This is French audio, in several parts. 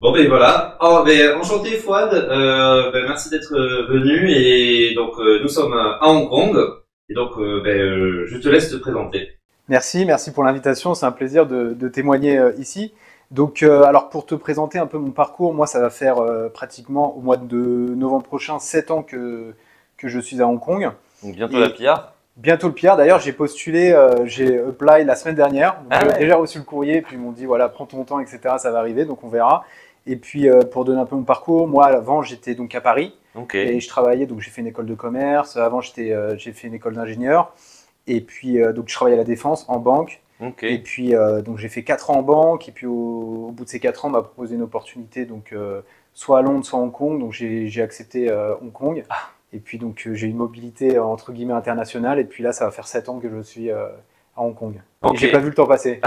Bon ben voilà. Oh, ben, enchanté Fouad. Merci d'être venu et donc nous sommes à Hong Kong et donc je te laisse te présenter. Merci pour l'invitation. C'est un plaisir de témoigner ici. Donc, alors pour te présenter un peu mon parcours, moi, ça va faire pratiquement au mois de novembre prochain 7 ans que je suis à Hong Kong. Donc bientôt la Et PR. bientôt le PR. D'ailleurs, j'ai postulé, j'ai apply la semaine dernière. Donc, Ah j'ai ouais. déjà reçu le courrier. Puis ils m'ont dit, voilà, prends ton temps, etc. Ça va arriver, donc on verra. Et puis, pour donner un peu mon parcours, moi, avant, j'étais donc à Paris. Ok. Et je travaillais, donc j'ai fait une école de commerce. Avant, j'ai fait une école d'ingénieur. Et puis, donc je travaillais à la Défense, en banque. Ok. Et puis, donc j'ai fait 4 ans en banque. Et puis, au bout de ces 4 ans, on m'a proposé une opportunité, donc soit à Londres, soit à Hong Kong. Donc, j'ai accepté Hong Kong. Et puis, donc, j'ai une mobilité entre guillemets internationale. Et puis là, ça va faire 7 ans que je suis à Hong Kong. Et Ok. j'ai pas vu le temps passer.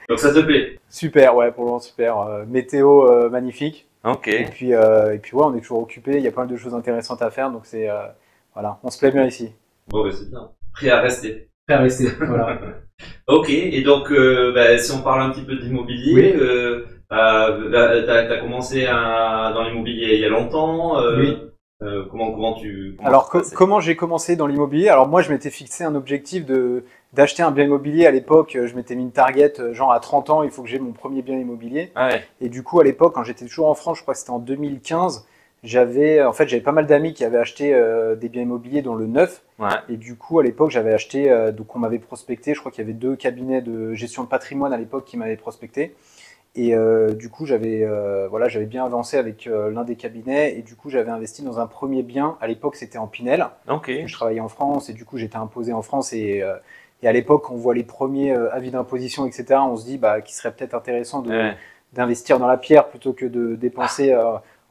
Donc ça te plaît? Super, ouais, pour le moment, super. Météo magnifique. Ok. Et puis, ouais, on est toujours occupé. Il y a pas mal de choses intéressantes à faire. Donc, voilà, on se plaît bien ici. Bon ben c'est bien. Prêt à rester. Prêt à rester, voilà. Ok. Et donc si on parle un petit peu d'immobilier, Oui. t'as commencé dans l'immobilier il y a longtemps. Oui. Comment Alors, ça se passait? comment j'ai commencé dans l'immobilier? Alors, moi, je m'étais fixé un objectif d'acheter un bien immobilier. À l'époque, je m'étais mis une target, genre à 30 ans, il faut que j'ai mon premier bien immobilier. Ah ouais. Et du coup, à l'époque, quand j'étais toujours en France, je crois que c'était en 2015, j'avais pas mal d'amis qui avaient acheté des biens immobiliers, dont le neuf. Ouais. Et du coup, à l'époque, j'avais acheté, donc on m'avait prospecté. Je crois qu'il y avait 2 cabinets de gestion de patrimoine à l'époque qui m'avaient prospecté. Et du coup, j'avais bien avancé avec l'un des cabinets. Et du coup, j'avais investi dans un premier bien. À l'époque, c'était en Pinel. Ok. Parce que je travaillais en France et du coup, j'étais imposé en France. Et à l'époque, on voit les premiers avis d'imposition, etc. On se dit qu'il serait peut-être intéressant Ouais. d'investir dans la pierre plutôt que de dépenser,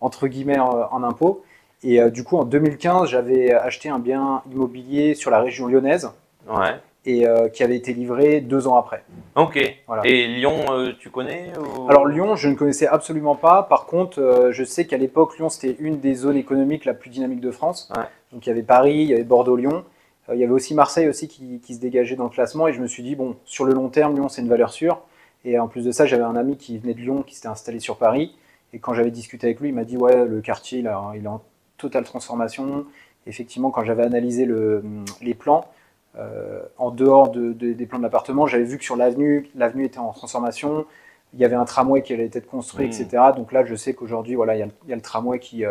entre guillemets, en impôts. Et du coup, en 2015, j'avais acheté un bien immobilier sur la région lyonnaise Ouais. et qui avait été livré 2 ans après. Ok. Voilà. Et Lyon, tu connais ou... Alors Lyon, je ne connaissais absolument pas. Par contre, je sais qu'à l'époque, Lyon, c'était une des zones économiques la plus dynamique de France. Ouais. Donc il y avait Paris, il y avait Bordeaux-Lyon. Il y avait aussi Marseille aussi qui se dégageait dans le classement. Et je me suis dit, bon, sur le long terme, Lyon, c'est une valeur sûre. Et en plus de ça, j'avais un ami qui venait de Lyon, qui s'était installé sur Paris. Et quand j'avais discuté avec lui, il m'a dit, ouais, le quartier, il est en totale transformation. Effectivement, quand j'avais analysé les plans, en dehors des plans de l'appartement, j'avais vu que sur l'avenue était en transformation. Il y avait un tramway qui allait être construit, etc. Donc là, je sais qu'aujourd'hui, voilà, il y a le tramway qui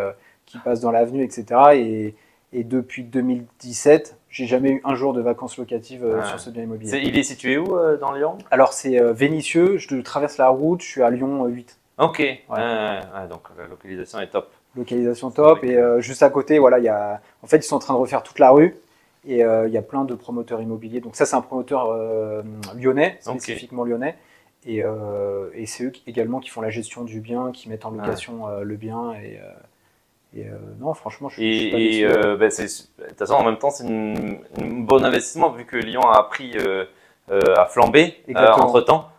passe dans l'avenue, etc. Et depuis 2017, j'ai jamais eu un jour de vacances locatives sur ce bien immobilier. Il est situé où dans Lyon? Alors, c'est Vénissieux, je traverse la route, je suis à Lyon 8. Ok. Ouais. Donc la localisation est top. Localisation top. Et juste à côté, voilà, en fait, ils sont en train de refaire toute la rue. Et il y a plein de promoteurs immobiliers. Donc ça, c'est un promoteur lyonnais, spécifiquement lyonnais. Et c'est eux également qui font la gestion du bien, qui mettent en location le bien. Non, franchement, je suis pas déçu. De toute façon, en même temps, c'est un bon investissement vu que Lyon a pris a flambé entre-temps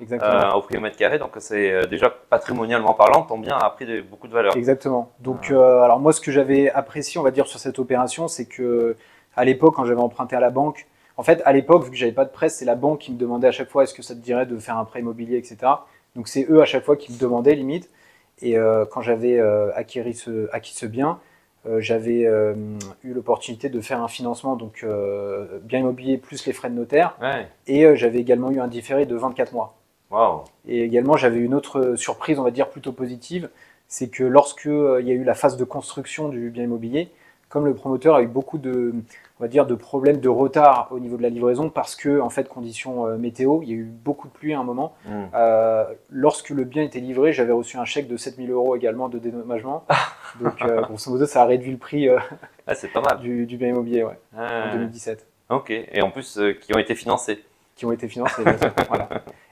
au prix au mètre carré. Donc c'est déjà patrimonialement parlant, ton bien a pris beaucoup de valeur. Exactement. Donc alors moi, ce que j'avais apprécié, on va dire, sur cette opération, c'est que à l'époque, quand j'avais emprunté à la banque, en fait, à l'époque, vu que j'avais pas de prêt, c'est la banque qui me demandait à chaque fois est-ce que ça te dirait de faire un prêt immobilier, etc. Donc c'est eux à chaque fois qui me demandaient limite. Et quand j'avais acquis ce bien, j'avais eu l'opportunité de faire un financement, donc bien immobilier plus les frais de notaire. Ouais. Et j'avais également eu un différé de 24 mois. Wow. Et également, j'avais une autre surprise, on va dire plutôt positive, c'est que lorsque il y a eu la phase de construction du bien immobilier, comme le promoteur a eu beaucoup on va dire, de problèmes de retard au niveau de la livraison parce que, en fait, conditions météo, il y a eu beaucoup de pluie à un moment. Lorsque le bien était livré, j'avais reçu un chèque de 7 000 € également de dédommagement. Donc, grosso modo, ça a réduit le prix c'est pas mal. du bien immobilier en 2017. Ok, et en plus, qui ont été financés. Qui ont été financés, bien sûr. Voilà.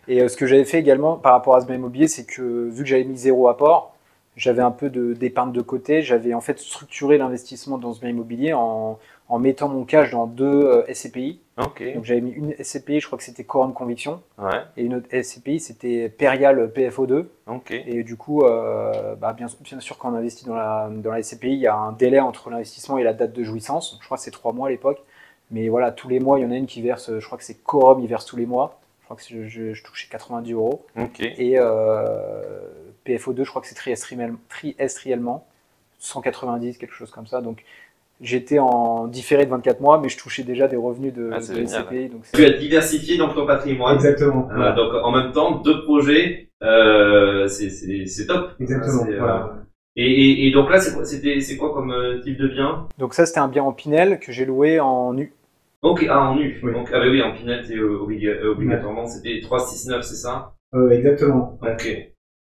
Et ce que j'avais fait également par rapport à ce bien immobilier, c'est que vu que j'avais mis 0 apport, j'avais un peu d'épargne de côté. J'avais en fait structuré l'investissement dans ce bien immobilier en mettant mon cash dans 2 SCPI. Okay. Donc j'avais mis une SCPI, je crois que c'était Quorum Conviction, ouais. Et une autre SCPI, c'était Perial PFO2. Okay. Et du coup, bien sûr, quand on investit dans la SCPI, il y a un délai entre l'investissement et la date de jouissance. Je crois que c'est 3 mois à l'époque. Mais voilà, tous les mois, il y en a une qui verse, je crois que c'est Quorum, il verse tous les mois. Je crois que je touchais 90 €. Okay. Et PFO2, je crois que c'est trimestriellement, 190, quelque chose comme ça. Donc j'étais en différé de 24 mois, mais je touchais déjà des revenus de SCPI. Donc tu as diversifié dans ton patrimoine. Exactement. Voilà. Donc en même temps, 2 projets, c'est top. Exactement. Voilà. Et donc là, c'est quoi comme type de bien? Donc ça, c'était un bien en Pinel que j'ai loué en nu. Ok, en nu. Oui. Donc, oui, en Pinel, c'est obligatoirement, c'était 369, c'est ça? Exactement. Ok.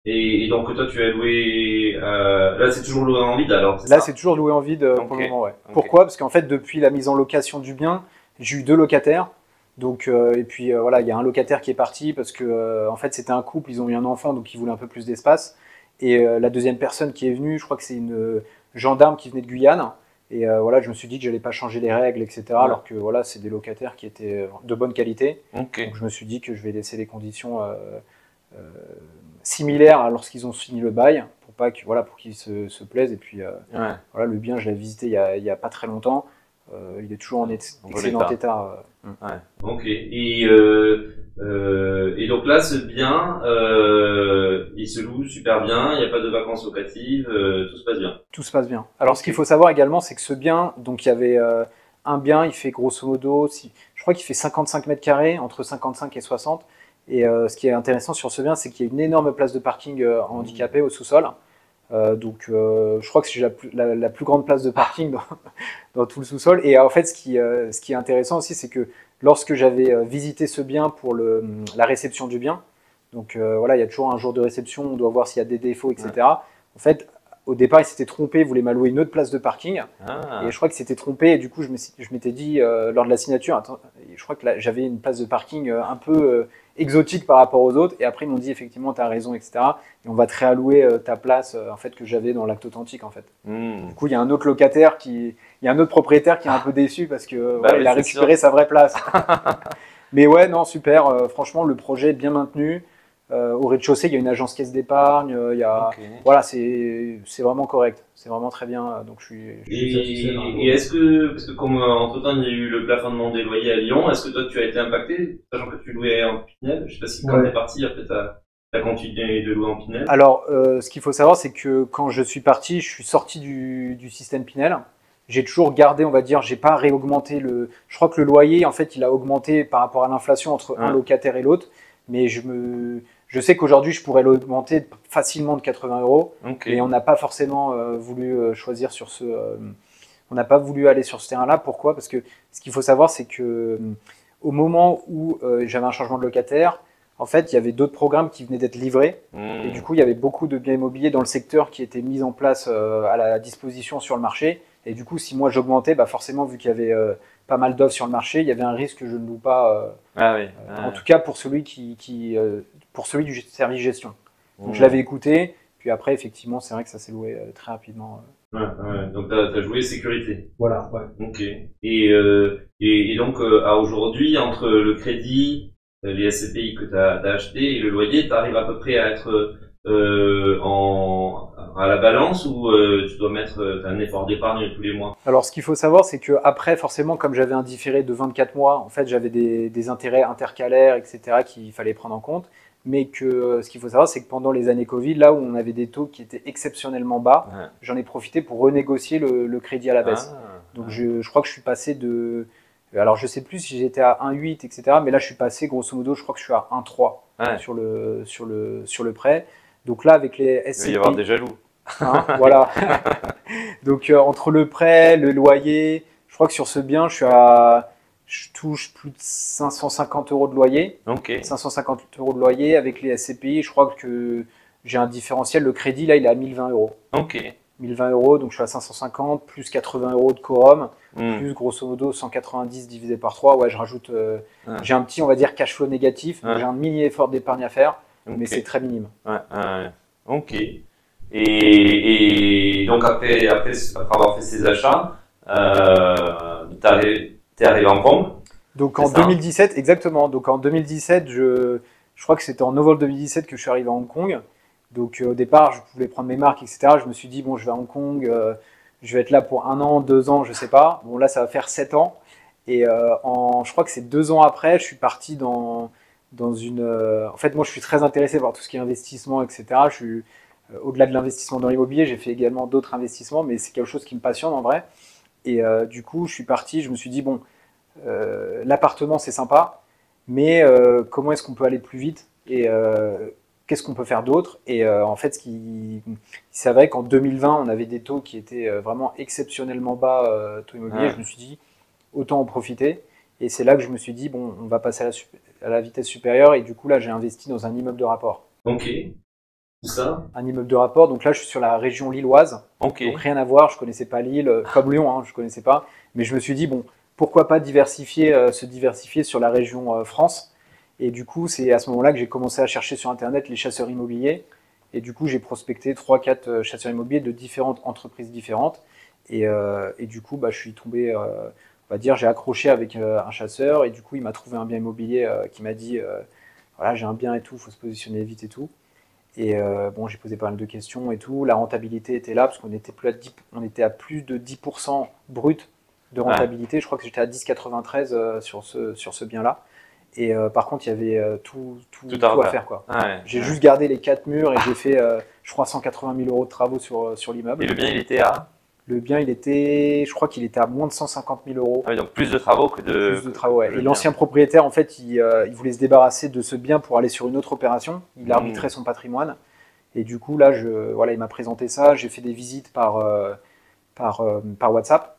Et donc toi, tu as loué, là, c'est toujours loué en vide alors? Là, c'est toujours loué en vide pour le moment, ouais. Pourquoi? Parce qu'en fait, depuis la mise en location du bien, j'ai eu 2 locataires. Donc, et puis voilà, il y a un locataire qui est parti parce que en fait, c'était un couple, ils ont eu un enfant, donc ils voulaient un peu plus d'espace. Et la deuxième personne qui est venue, je crois que c'est une gendarme qui venait de Guyane. Et voilà, je me suis dit que j'allais pas changer les règles, etc. Ouais. Alors que voilà, c'est des locataires qui étaient de bonne qualité. Okay. Donc je me suis dit que je vais laisser les conditions similaires à lorsqu'ils ont fini le bail, pour pas que voilà, pour qu'ils se plaisent. Et puis voilà, le bien, je l'ai visité il y a pas très longtemps. Il est toujours en excellent état. Ouais. Ok. Et donc là, ce bien, il se loue super bien. Il n'y a pas de vacances locatives. Tout se passe bien. Tout se passe bien. Alors, ce qu'il faut savoir également, c'est que ce bien, donc il y avait un bien, il fait grosso modo, je crois qu'il fait 55 mètres carrés, entre 55 et 60. Et ce qui est intéressant sur ce bien, c'est qu'il y a une énorme place de parking handicapé au sous-sol. Donc je crois que c'est la plus grande place de parking dans tout le sous-sol. Et en fait, ce qui est intéressant aussi, c'est que lorsque j'avais visité ce bien pour la réception du bien, donc voilà, il y a toujours un jour de réception, on doit voir s'il y a des défauts, etc. Ouais. En fait, au départ, il s'était trompé, il voulait m'allouer une autre place de parking. Et je crois qu'il s'était trompé, et du coup, je m'étais dit, lors de la signature, attends, je crois que j'avais une place de parking un peu exotique par rapport aux autres. Et après, ils m'ont dit, effectivement, tu as raison, etc. Et on va te réallouer ta place, en fait, que j'avais dans l'acte authentique, en fait. Du coup, il y a un autre locataire il y a un autre propriétaire qui est un peu déçu parce que oui, il a récupéré sa vraie place. Mais ouais, non, super. Franchement, le projet est bien maintenu. Au rez-de-chaussée, il y a une agence caisse d'épargne. Voilà, c'est vraiment correct. C'est vraiment très bien. Donc je suis satisfait. Et est-ce que, parce que comme entre-temps il y a eu le plafonnement des loyers à Lyon, est-ce que toi tu as été impacté, sachant que tu louais en Pinel? Je sais pas si quand t'es parti, après t'as continué de louer en Pinel. Alors, ce qu'il faut savoir, c'est que quand je suis parti, je suis sorti du système Pinel. J'ai toujours gardé, on va dire, j'ai pas réaugmenté je crois que le loyer, en fait, il a augmenté par rapport à l'inflation entre un locataire et l'autre. Mais je sais qu'aujourd'hui, je pourrais l'augmenter facilement de 80 €. Et on n'a pas forcément voulu choisir sur on n'a pas voulu aller sur ce terrain-là. Pourquoi? Parce que ce qu'il faut savoir, c'est que au moment où j'avais un changement de locataire, en fait, il y avait d'autres programmes qui venaient d'être livrés. Et du coup, il y avait beaucoup de biens immobiliers dans le secteur qui étaient mis en place à la disposition sur le marché. Et du coup, si moi j'augmentais, forcément, vu qu'il y avait pas mal d'offres sur le marché, il y avait un risque que je ne loue pas. En tout cas, pour celui pour celui du service gestion. Donc je l'avais écouté, puis après, effectivement, c'est vrai que ça s'est loué très rapidement. Donc t'as joué sécurité. Voilà, ouais. Ok. Et donc à aujourd'hui, entre le crédit, les SCPI que t'as acheté et le loyer, t'arrives à peu près à être à la balance, ou tu dois mettre un effort d'épargne tous les mois? Alors ce qu'il faut savoir, c'est que après, forcément, comme j'avais un différé de 24 mois, en fait j'avais des intérêts intercalaires, etc. qu'il fallait prendre en compte. Mais que ce qu'il faut savoir, c'est que pendant les années Covid, là où on avait des taux qui étaient exceptionnellement bas, j'en ai profité pour renégocier le crédit à la baisse. Donc je crois que je suis passé de... Alors je sais plus si j'étais à 1,8, etc. Mais là je suis passé, grosso modo, je crois que je suis à 1,3 sur le prêt. Donc là, avec les SCPI... Il va y avoir des jaloux. Voilà. Donc entre le prêt, le loyer, je crois que sur ce bien, je touche plus de 550 € de loyer. 550 € de loyer avec les SCPI. Je crois que j'ai un différentiel. Le crédit, là, il est à 1020 €. 1020 €, donc je suis à 550, plus 80 € de quorum, plus grosso modo 190 divisé par 3. Ouais, je rajoute. J'ai un petit, on va dire, cash flow négatif. J'ai un mini effort d'épargne à faire, mais c'est très minime. Ok. Et donc après avoir fait ces achats, t'es arrivé en Hong Kong? Donc en 2017, exactement. Donc en 2017, je crois que c'était en novembre 2017 que je suis arrivé à Hong Kong. Donc au départ, je voulais prendre mes marques, etc. Je me suis dit, bon, je vais à Hong Kong, je vais être là pour 1 an, 2 ans, je sais pas. Bon, là, ça va faire 7 ans. Et je crois que c'est 2 ans après, je suis parti dans une... En fait, moi, je suis très intéressé par tout ce qui est investissement, etc. au-delà de l'investissement dans l'immobilier, j'ai fait également d'autres investissements, mais c'est quelque chose qui me passionne en vrai. Et du coup, je suis parti, je me suis dit, bon, l'appartement c'est sympa, mais comment est-ce qu'on peut aller plus vite et qu'est-ce qu'on peut faire d'autre? Et en fait, c'est vrai qu'en 2020, on avait des taux qui étaient vraiment exceptionnellement bas, taux immobilier. Je me suis dit, autant en profiter. Et c'est là que je me suis dit, bon, on va passer à la vitesse supérieure. Et du coup, là, j'ai investi dans un immeuble de rapport. Ok. Tout ça? Un immeuble de rapport. Donc là, je suis sur la région lilloise. Ok. Donc rien à voir. Je connaissais pas Lille, comme Lyon, hein, je connaissais pas. Mais je me suis dit, bon, pourquoi pas se diversifier sur la région France. Et du coup, c'est à ce moment-là que j'ai commencé à chercher sur Internet les chasseurs immobiliers. Et du coup, j'ai prospecté 3-4 chasseurs immobiliers de différentes entreprises différentes. Et du coup, je suis tombé, on va dire, j'ai accroché avec un chasseur. Et du coup, il m'a trouvé un bien immobilier qui m'a dit, voilà, j'ai un bien et tout, il faut se positionner vite et tout. Et bon, j'ai posé pas mal de questions et tout. La rentabilité était là, parce qu'on était on était à plus de 10% brut de rentabilité. Je crois que j'étais à 10,93 sur ce bien-là. Et par contre, il y avait tout à faire, quoi. J'ai juste gardé les 4 murs et j'ai fait, je crois, 180 000 euros de travaux sur l'immeuble. Et le bien, il était à? Le bien, je crois qu'il était à moins de 150 000 euros. Ah oui, donc plus de travaux que de... Plus de travaux, ouais. Et l'ancien propriétaire, en fait, il voulait se débarrasser de ce bien pour aller sur une autre opération. Il arbitrait son patrimoine. Et du coup, là, voilà, il m'a présenté ça. J'ai fait des visites par WhatsApp.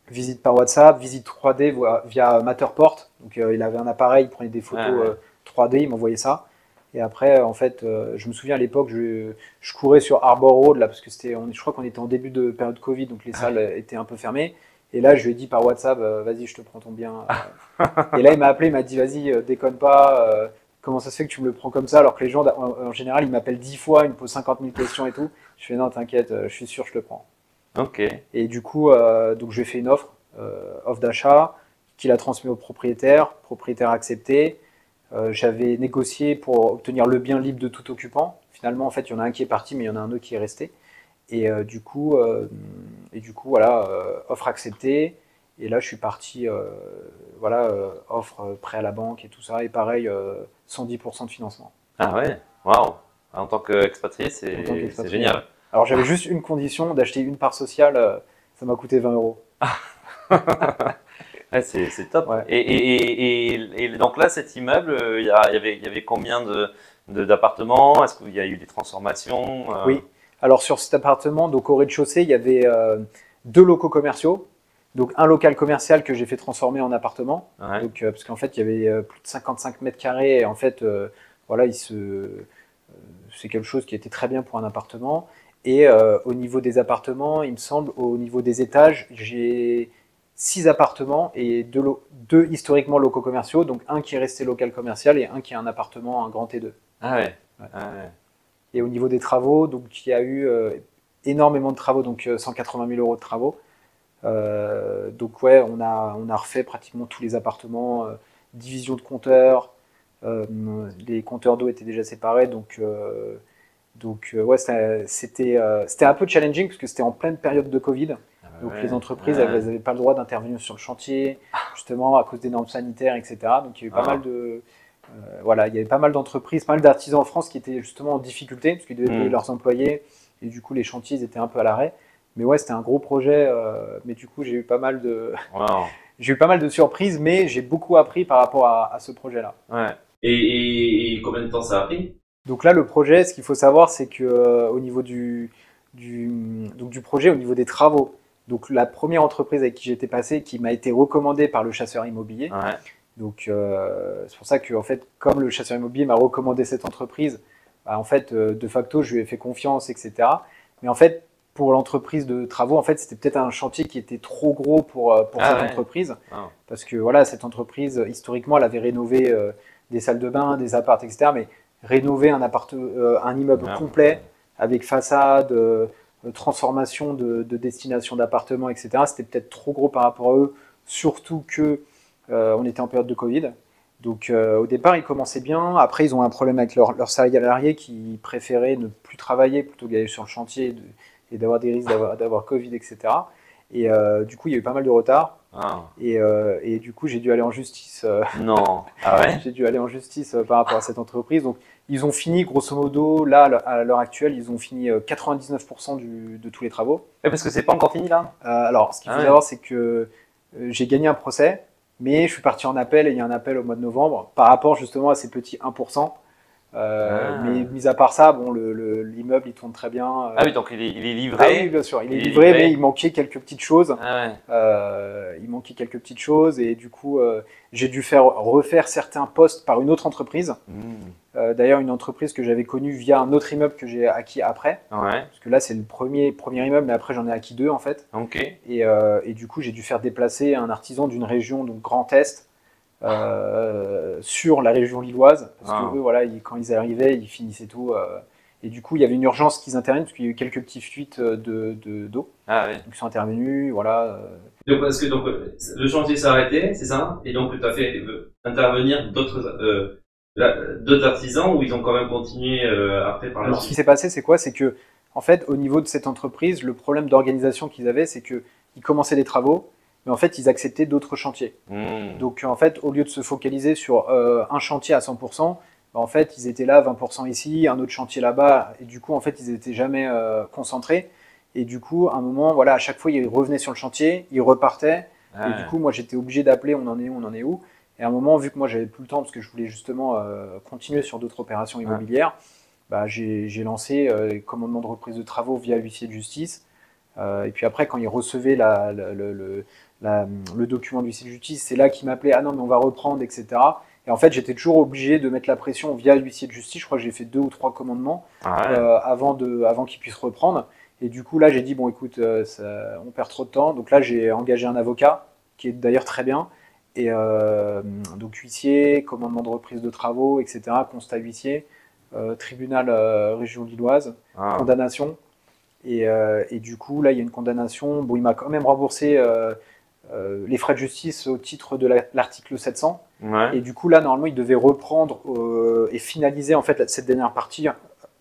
Visite par WhatsApp, visite 3D via Matterport. Donc il avait un appareil, il prenait des photos 3D, il m'envoyait ça. Et après, en fait, je me souviens à l'époque, je courais sur Arbor Road, là, parce que je crois qu'on était en début de période Covid, donc les salles étaient un peu fermées. Et là, je lui ai dit par WhatsApp, vas-y, je te prends ton bien. Et là, il m'a appelé, il m'a dit, vas-y, déconne pas. Comment ça se fait que tu me le prends comme ça, alors que les gens, en général, ils m'appellent 10 fois, ils me posent 50 000 questions et tout. Je fais, non, t'inquiète, je suis sûr, je le prends. Ok. Et du coup, donc je lui ai fait une offre d'achat, qu'il a transmis au propriétaire a accepté. J'avais négocié pour obtenir le bien libre de tout occupant. Finalement, en fait, il y en a un qui est parti, mais il y en a un autre qui est resté. Et du coup, voilà, offre acceptée. Et là, je suis parti, voilà, offre prêt à la banque et tout ça. Et pareil, 110% de financement. Ah ouais, waouh. En tant qu'expatrié, c'est génial. Alors j'avais juste une condition, d'acheter une part sociale, ça m'a coûté 20 euros. Ouais, c'est top. Ouais. Et donc là, cet immeuble, il y avait combien d'appartements? Est-ce qu'il y a eu des transformations? Oui, alors sur cet appartement, donc au rez-de-chaussée, il y avait 2 locaux commerciaux. Donc un local commercial que j'ai fait transformer en appartement. Donc, parce qu'en fait, il y avait plus de 55 mètres carrés. Et en fait, voilà, c'est quelque chose qui était très bien pour un appartement. Et au niveau des appartements, il me semble, au niveau des étages, j'ai 6 appartements et 2 historiquement locaux commerciaux, donc un qui est resté local commercial et un qui est un appartement, un grand T2. Ah ouais. Et au niveau des travaux, donc il y a eu énormément de travaux, donc 180 000 euros de travaux. Donc ouais, on a refait pratiquement tous les appartements, division de compteurs, les compteurs d'eau étaient déjà séparés, donc ouais, c'était un peu challenging parce que c'était en pleine période de Covid. Donc les entreprises, elles n'avaient pas le droit d'intervenir sur le chantier, justement à cause des normes sanitaires, etc. Donc il y a eu pas mal de, voilà, il y avait pas mal d'entreprises, pas mal d'artisans en France qui étaient justement en difficulté parce qu'ils devaient payer leurs employés et du coup les chantiers ils étaient un peu à l'arrêt. Mais ouais, c'était un gros projet, mais du coup j'ai eu pas mal de, j'ai eu pas mal de surprises, mais j'ai beaucoup appris par rapport à ce projet-là. Ouais. Et combien de temps ça a pris? Donc là, le projet, ce qu'il faut savoir, c'est que au niveau du projet, au niveau des travaux, donc la première entreprise avec qui j'étais passé, qui m'a été recommandée par le chasseur immobilier. Donc c'est pour ça que en fait, comme le chasseur immobilier m'a recommandé cette entreprise, en fait, de facto, je lui ai fait confiance, etc. Mais en fait, pour l'entreprise de travaux, en fait, c'était peut-être un chantier qui était trop gros pour cette entreprise, parce que voilà, cette entreprise, historiquement, elle avait rénové des salles de bain, des apparts, etc. Mais rénover un immeuble complet avec façade, transformation de destination d'appartements, etc. C'était peut-être trop gros par rapport à eux, surtout que on était en période de Covid. Donc au départ, ils commençaient bien. Après, ils ont un problème avec leurs salariés qui préféraient ne plus travailler plutôt qu'aller sur le chantier et d'avoir des risques d'avoir Covid, etc. Et du coup, il y a eu pas mal de retard. Et du coup, j'ai dû aller en justice. Non. Ah ouais. J'ai dû aller en justice par rapport à cette entreprise. Donc, Ils ont fini, grosso modo, là, à l'heure actuelle, ils ont fini 99% de tous les travaux. Ouais, parce que c'est pas encore fini là. Alors, ce qu'il faut savoir, c'est que j'ai gagné un procès, mais je suis parti en appel et il y a un appel au mois de novembre par rapport justement à ces petits 1%. Mais mis à part ça, bon, l'immeuble il tourne très bien. Ah oui, donc il est livré. Ah oui, bien sûr, il est livré, mais il manquait quelques petites choses. Ah ouais. Il manquait quelques petites choses et du coup, j'ai dû refaire certains postes par une autre entreprise. D'ailleurs, une entreprise que j'avais connue via un autre immeuble que j'ai acquis après. Ouais. Parce que là, c'est le premier immeuble, mais après, j'en ai acquis 2 en fait. Ok. Et du coup, j'ai dû faire déplacer un artisan d'une région, donc Grand Est, sur la région lilloise. Parce que eux, voilà, quand ils arrivaient, ils finissaient tout. Et du coup, il y avait une urgence qu'ils interviennent, parce qu'il y a eu quelques petites fuites d'eau. Ah ouais. Donc, ils sont intervenus, voilà. Donc, parce que le chantier s'est arrêté, c'est ça? Et donc, tu as fait intervenir d'autres artisans où ils ont quand même continué après par la Alors, ce suite. qui s'est passé, c'est quoi? C'est que, en fait, au niveau de cette entreprise, le problème d'organisation qu'ils avaient, c'est qu'ils commençaient des travaux, mais en fait, ils acceptaient d'autres chantiers. Donc, en fait, au lieu de se focaliser sur un chantier à 100%, en fait, ils étaient là, 20% ici, un autre chantier là-bas, et du coup, en fait, ils n'étaient jamais concentrés. Et du coup, à un moment, voilà, à chaque fois, ils revenaient sur le chantier, ils repartaient, et du coup, moi, j'étais obligé d'appeler, on en est où. Et à un moment, vu que moi, j'avais plus le temps, parce que je voulais justement continuer sur d'autres opérations immobilières, bah, j'ai lancé commandement de reprise de travaux via l'huissier de justice. Et puis après, quand ils recevaient le document de l'huissier de justice, c'est là qu'ils m'appelaient, ah non, mais on va reprendre, etc. Et en fait, j'étais toujours obligé de mettre la pression via l'huissier de justice. Je crois que j'ai fait 2 ou 3 commandements avant qu'ils puissent reprendre. Et du coup, là, j'ai dit, bon, écoute, on perd trop de temps. Donc là, j'ai engagé un avocat, qui est d'ailleurs très bien. Et donc, huissier, commandement de reprise de travaux, etc., constat huissier, tribunal région lilloise, condamnation. Et du coup, là, il y a une condamnation. Bon, il m'a quand même remboursé les frais de justice au titre de l'article 700. Ouais. Et du coup, là, normalement, il devait reprendre et finaliser en fait cette dernière partie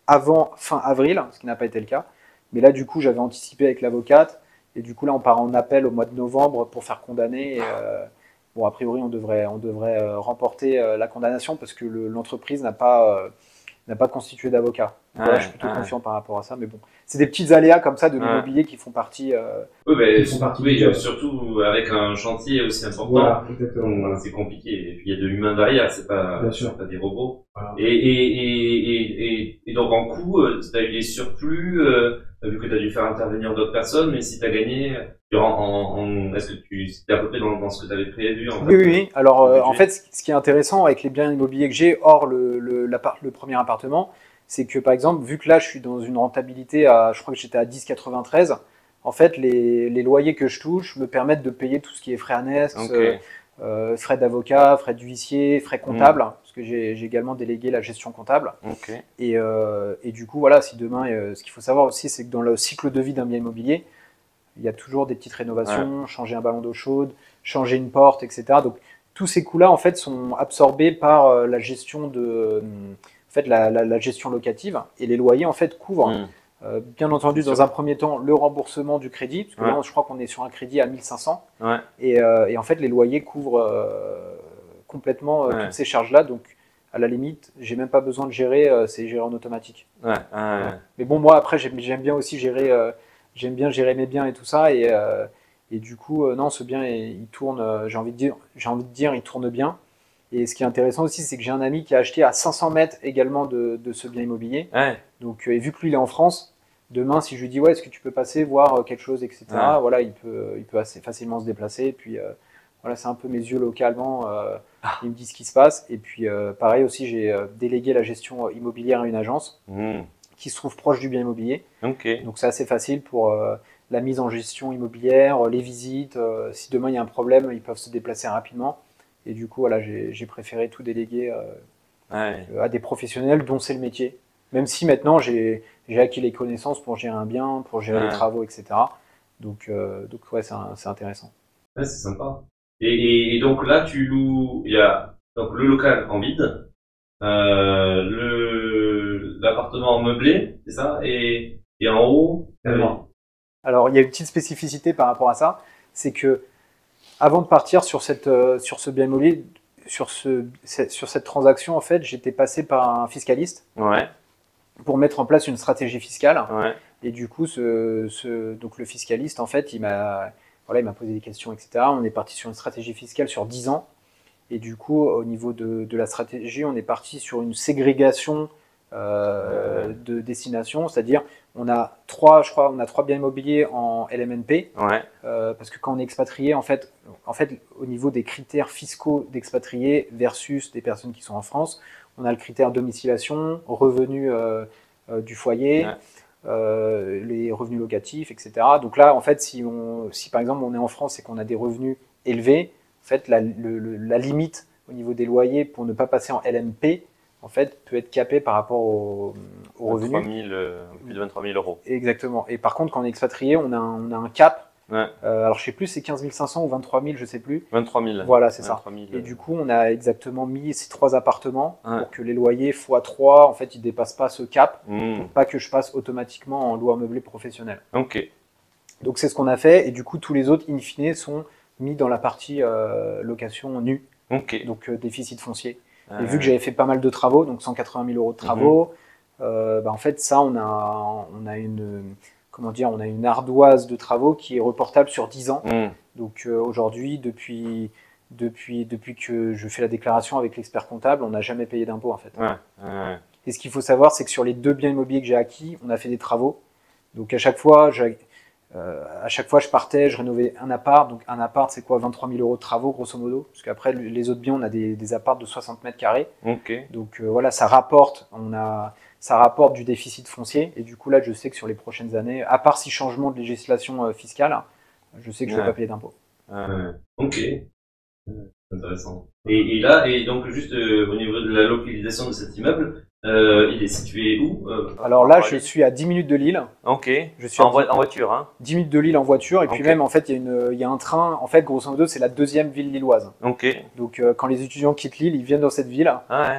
avant fin avril, ce qui n'a pas été le cas. Mais là, du coup, j'avais anticipé avec l'avocate. Et du coup, là, on part en appel au mois de novembre pour faire condamner. Et, bon, a priori, on devrait remporter la condamnation parce que l'entreprise n'a pas constitué d'avocat. Voilà, je suis plutôt confiant par rapport à ça, mais bon, c'est des petites aléas comme ça de l'immobilier qui font partie. Oui, surtout avec un chantier aussi important, voilà, c'est compliqué. Et puis il y a de l'humain derrière, c'est pas des robots. Voilà. Et donc en coût, tu as eu des surplus, vu que tu as dû faire intervenir d'autres personnes, mais si tu as gagné, est-ce que tu es à peu près dans ce que tu avais prévu en fait, Oui. Alors en fait, ce qui est intéressant avec les biens immobiliers que j'ai, hors le premier appartement, c'est que par exemple, vu que là je suis dans une rentabilité je crois que j'étais à 10,93, en fait les loyers que je touche me permettent de payer tout ce qui est frais annexes, frais d'avocat, frais d'huissier, frais comptables, parce que j'ai également délégué la gestion comptable. Et du coup, voilà, si demain, ce qu'il faut savoir aussi, c'est que dans le cycle de vie d'un bien immobilier, il y a toujours des petites rénovations, changer un ballon d'eau chaude, changer une porte, etc. Donc tous ces coûts-là, en fait, sont absorbés par la gestion la gestion locative, et les loyers en fait couvrent bien entendu dans un premier temps le remboursement du crédit, parce que là je crois qu'on est sur un crédit à 1500 et en fait les loyers couvrent complètement toutes ces charges là, donc à la limite j'ai même pas besoin de gérer, c'est géré en automatique. Mais bon, moi après j'aime bien aussi gérer mes biens et tout ça, et du coup non, ce bien il tourne, j'ai envie de dire il tourne bien. Et ce qui est intéressant aussi, c'est que j'ai un ami qui a acheté à 500 mètres également de ce bien immobilier. Donc, et vu que lui, il est en France, demain, si je lui dis, ouais, est-ce que tu peux passer voir quelque chose, etc., voilà, il peut assez facilement se déplacer. Et puis, voilà, c'est un peu mes yeux localement. Il me dit ce qui se passe. Et puis, pareil aussi, j'ai délégué la gestion immobilière à une agence qui se trouve proche du bien immobilier. Donc, c'est assez facile pour la mise en gestion immobilière, les visites. Si demain, il y a un problème, ils peuvent se déplacer rapidement. Et du coup, voilà, j'ai préféré tout déléguer à des professionnels dont c'est le métier. Même si maintenant, j'ai acquis les connaissances pour gérer un bien, pour gérer les travaux, etc. Donc ouais, c'est intéressant. Ouais, c'est sympa. Et donc là, tu loues, il y a donc le local en vide, l'appartement meublé, c'est ça, et en haut. Alors, il y a une petite spécificité par rapport à ça, c'est que avant de partir sur ce bien immobilier, sur cette transaction, en fait, j'étais passé par un fiscaliste pour mettre en place une stratégie fiscale. Et du coup, donc le fiscaliste, en fait, il m'a posé des questions, etc. On est parti sur une stratégie fiscale sur 10 ans. Et du coup, au niveau de la stratégie, on est parti sur une ségrégation de destination, c'est-à-dire on a trois biens immobiliers en LMNP, parce que quand on est expatrié, en fait, au niveau des critères fiscaux d'expatriés versus des personnes qui sont en France, on a le critère domiciliation, revenus du foyer, les revenus locatifs, etc. Donc là, en fait, si par exemple on est en France et qu'on a des revenus élevés, en fait, la limite au niveau des loyers pour ne pas passer en LMP, en fait, peut être capée par rapport aux revenus. Plus de 23 000 euros. Exactement. Et par contre, quand on est expatrié, on a un cap. Alors, je ne sais plus, c'est 15 500 ou 23 000, je ne sais plus. 23 000. Voilà, c'est ça. Et du coup, on a exactement mis ces 3 appartements pour que les loyers x3, en fait, ils ne dépassent pas ce cap, pour pas que je passe automatiquement en loi meublée professionnelle. Donc, c'est ce qu'on a fait. Et du coup, tous les autres, in fine, sont mis dans la partie location nue. Donc, déficit foncier. Et vu que j'avais fait pas mal de travaux, donc 180 000 euros de travaux, en fait, ça, on a une ardoise de travaux qui est reportable sur 10 ans. Donc aujourd'hui, depuis que je fais la déclaration avec l'expert comptable, on n'a jamais payé d'impôt, en fait. Et ce qu'il faut savoir, c'est que sur les 2 biens immobiliers que j'ai acquis, on a fait des travaux. Donc à chaque fois, je partais, je rénovais un appart. Donc un appart, c'est quoi, 23 000 euros de travaux, grosso modo. Parce qu'après, les autres biens, on a des apparts de 60 mètres carrés. Donc voilà, ça rapporte du déficit foncier. Et du coup, là, je sais que sur les prochaines années, à part si changement de législation fiscale, je sais que je ne vais pas payer d'impôts. Ok. Intéressant. Et donc, juste au niveau de la localisation de cet immeuble, il est situé où Alors là, je suis à 10 minutes de Lille. Je suis en voiture. Hein. 10 minutes de Lille en voiture. Et puis même, en fait, il y a un train. En fait, grosso modo, c'est la 2e ville lilloise. Donc, quand les étudiants quittent Lille, ils viennent dans cette ville.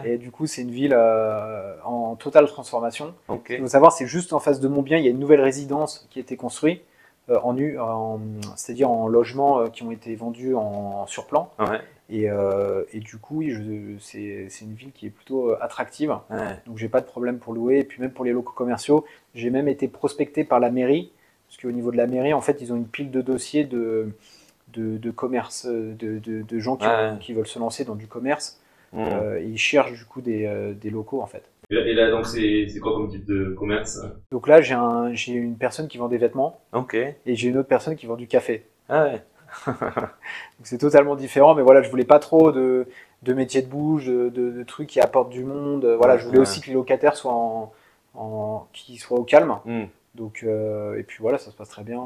Et du coup, c'est une ville en totale transformation. Ce qu'il faut savoir, c'est juste en face de mon bien, il y a une nouvelle résidence qui a été construite. C'est-à-dire en logements qui ont été vendus en surplan. Et du coup, c'est une ville qui est plutôt attractive. Donc, j'ai pas de problème pour louer. Et puis même pour les locaux commerciaux, j'ai même été prospecté par la mairie. Parce qu'au niveau de la mairie, en fait, ils ont une pile de dossiers de commerce, de gens qui veulent se lancer dans du commerce. Et ils cherchent du coup des locaux, en fait. Et là, donc, c'est quoi comme type de commerce? Donc là, j'ai une personne qui vend des vêtements. Et j'ai une autre personne qui vend du café. Donc c'est totalement différent, mais voilà, je voulais pas trop de métiers de bouche, de trucs qui apportent du monde. Voilà, je voulais aussi que les locataires soient qui soient au calme. Donc et puis voilà, ça se passe très bien.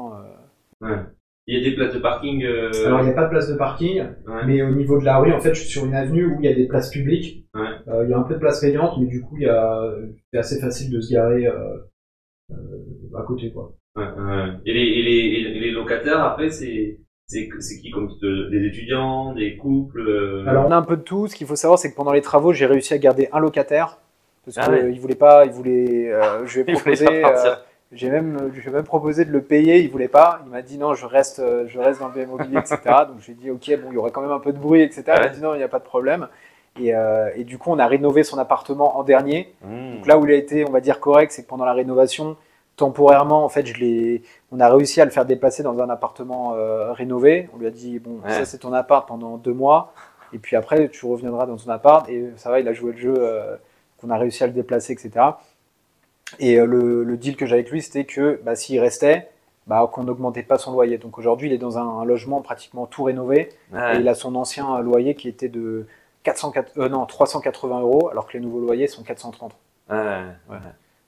Il y a des places de parking Alors il n'y a pas de place de parking, mais au niveau de la rue, en fait, je suis sur une avenue où il y a des places publiques. Il y a un peu de places payantes, mais du coup, c'est assez facile de se garer à côté, quoi. Et les locataires, après, c'est qui comme des étudiants, des couples Alors on a un peu de tout. Ce qu'il faut savoir, c'est que pendant les travaux, j'ai réussi à garder un locataire parce qu'il voulait pas. Je vais proposer. J'ai même proposé de le payer. Il voulait pas. Il m'a dit non, je reste dans le bien immobilier, etc. Donc j'ai dit ok, bon, il y aurait quand même un peu de bruit, etc. Il m'a dit non, il n'y a pas de problème. Et du coup, on a rénové son appartement en dernier. Donc là où il a été, on va dire correct, c'est que pendant la rénovation, temporairement, en fait, on a réussi à le faire déplacer dans un appartement rénové. On lui a dit, bon, ça c'est ton appart pendant 2 mois, et puis après tu reviendras dans ton appart. Et ça va, il a joué le jeu, qu'on a réussi à le déplacer, etc. Et le deal que j'avais avec lui, c'était que s'il restait, qu'on n'augmentait pas son loyer. Donc aujourd'hui, il est dans un logement pratiquement tout rénové, et il a son ancien loyer qui était de 380 €, alors que les nouveaux loyers sont 430.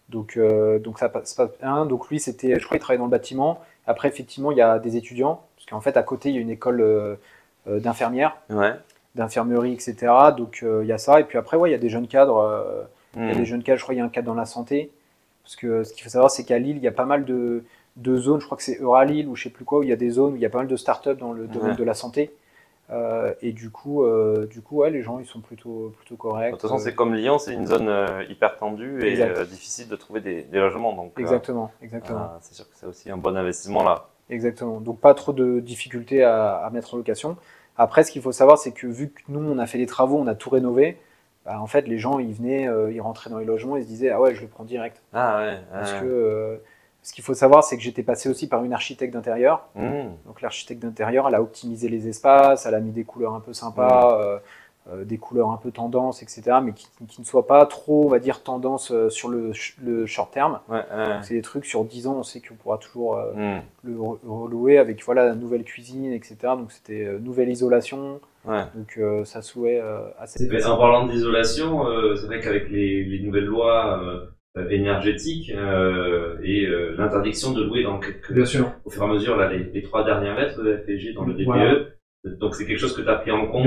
Donc ça passe bien. Donc lui, je crois qu'il travaillait dans le bâtiment. Après, effectivement, il y a des étudiants, parce qu'en fait, à côté, il y a une école d'infirmières, d'infirmerie, etc. Donc il y a ça. Et puis après, il y a des jeunes cadres. Il y a des jeunes cadres, je crois qu'il y a un cadre dans la santé. Parce que ce qu'il faut savoir, c'est qu'à Lille, il y a pas mal de zones, je crois que c'est Euralille ou je sais plus quoi, où il y a des zones où il y a pas mal de startups dans le domaine de la santé. Et du coup, les gens, ils sont plutôt corrects. De toute façon, c'est comme Lyon, c'est une zone hyper tendue et difficile de trouver des logements. Donc, exactement. C'est sûr que c'est aussi un bon investissement là. Exactement. Donc pas trop de difficultés à mettre en location. Après, ce qu'il faut savoir, c'est que vu que nous, on a fait les travaux, on a tout rénové, bah, en fait, les gens, ils venaient, ils rentraient dans les logements, ils se disaient « Ah ouais, je le prends direct ». Parce que ce qu'il faut savoir, c'est que j'étais passé aussi par une architecte d'intérieur. Donc l'architecte d'intérieur, elle a optimisé les espaces, elle a mis des couleurs un peu sympas, des couleurs un peu tendance, etc. Mais qui ne soient pas trop, on va dire, tendance sur le short terme. C'est des trucs sur 10 ans, on sait qu'on pourra toujours le relouer avec voilà, la nouvelle cuisine, etc. Donc c'était nouvelle isolation. Donc ça souhait assez. En parlant d'isolation, c'est vrai qu'avec les nouvelles lois énergétiques et l'interdiction de louer dans quelques, au fur et à mesure là, les 3 dernières lettres de FPG dans le DPE, donc c'est quelque chose que tu as pris en compte.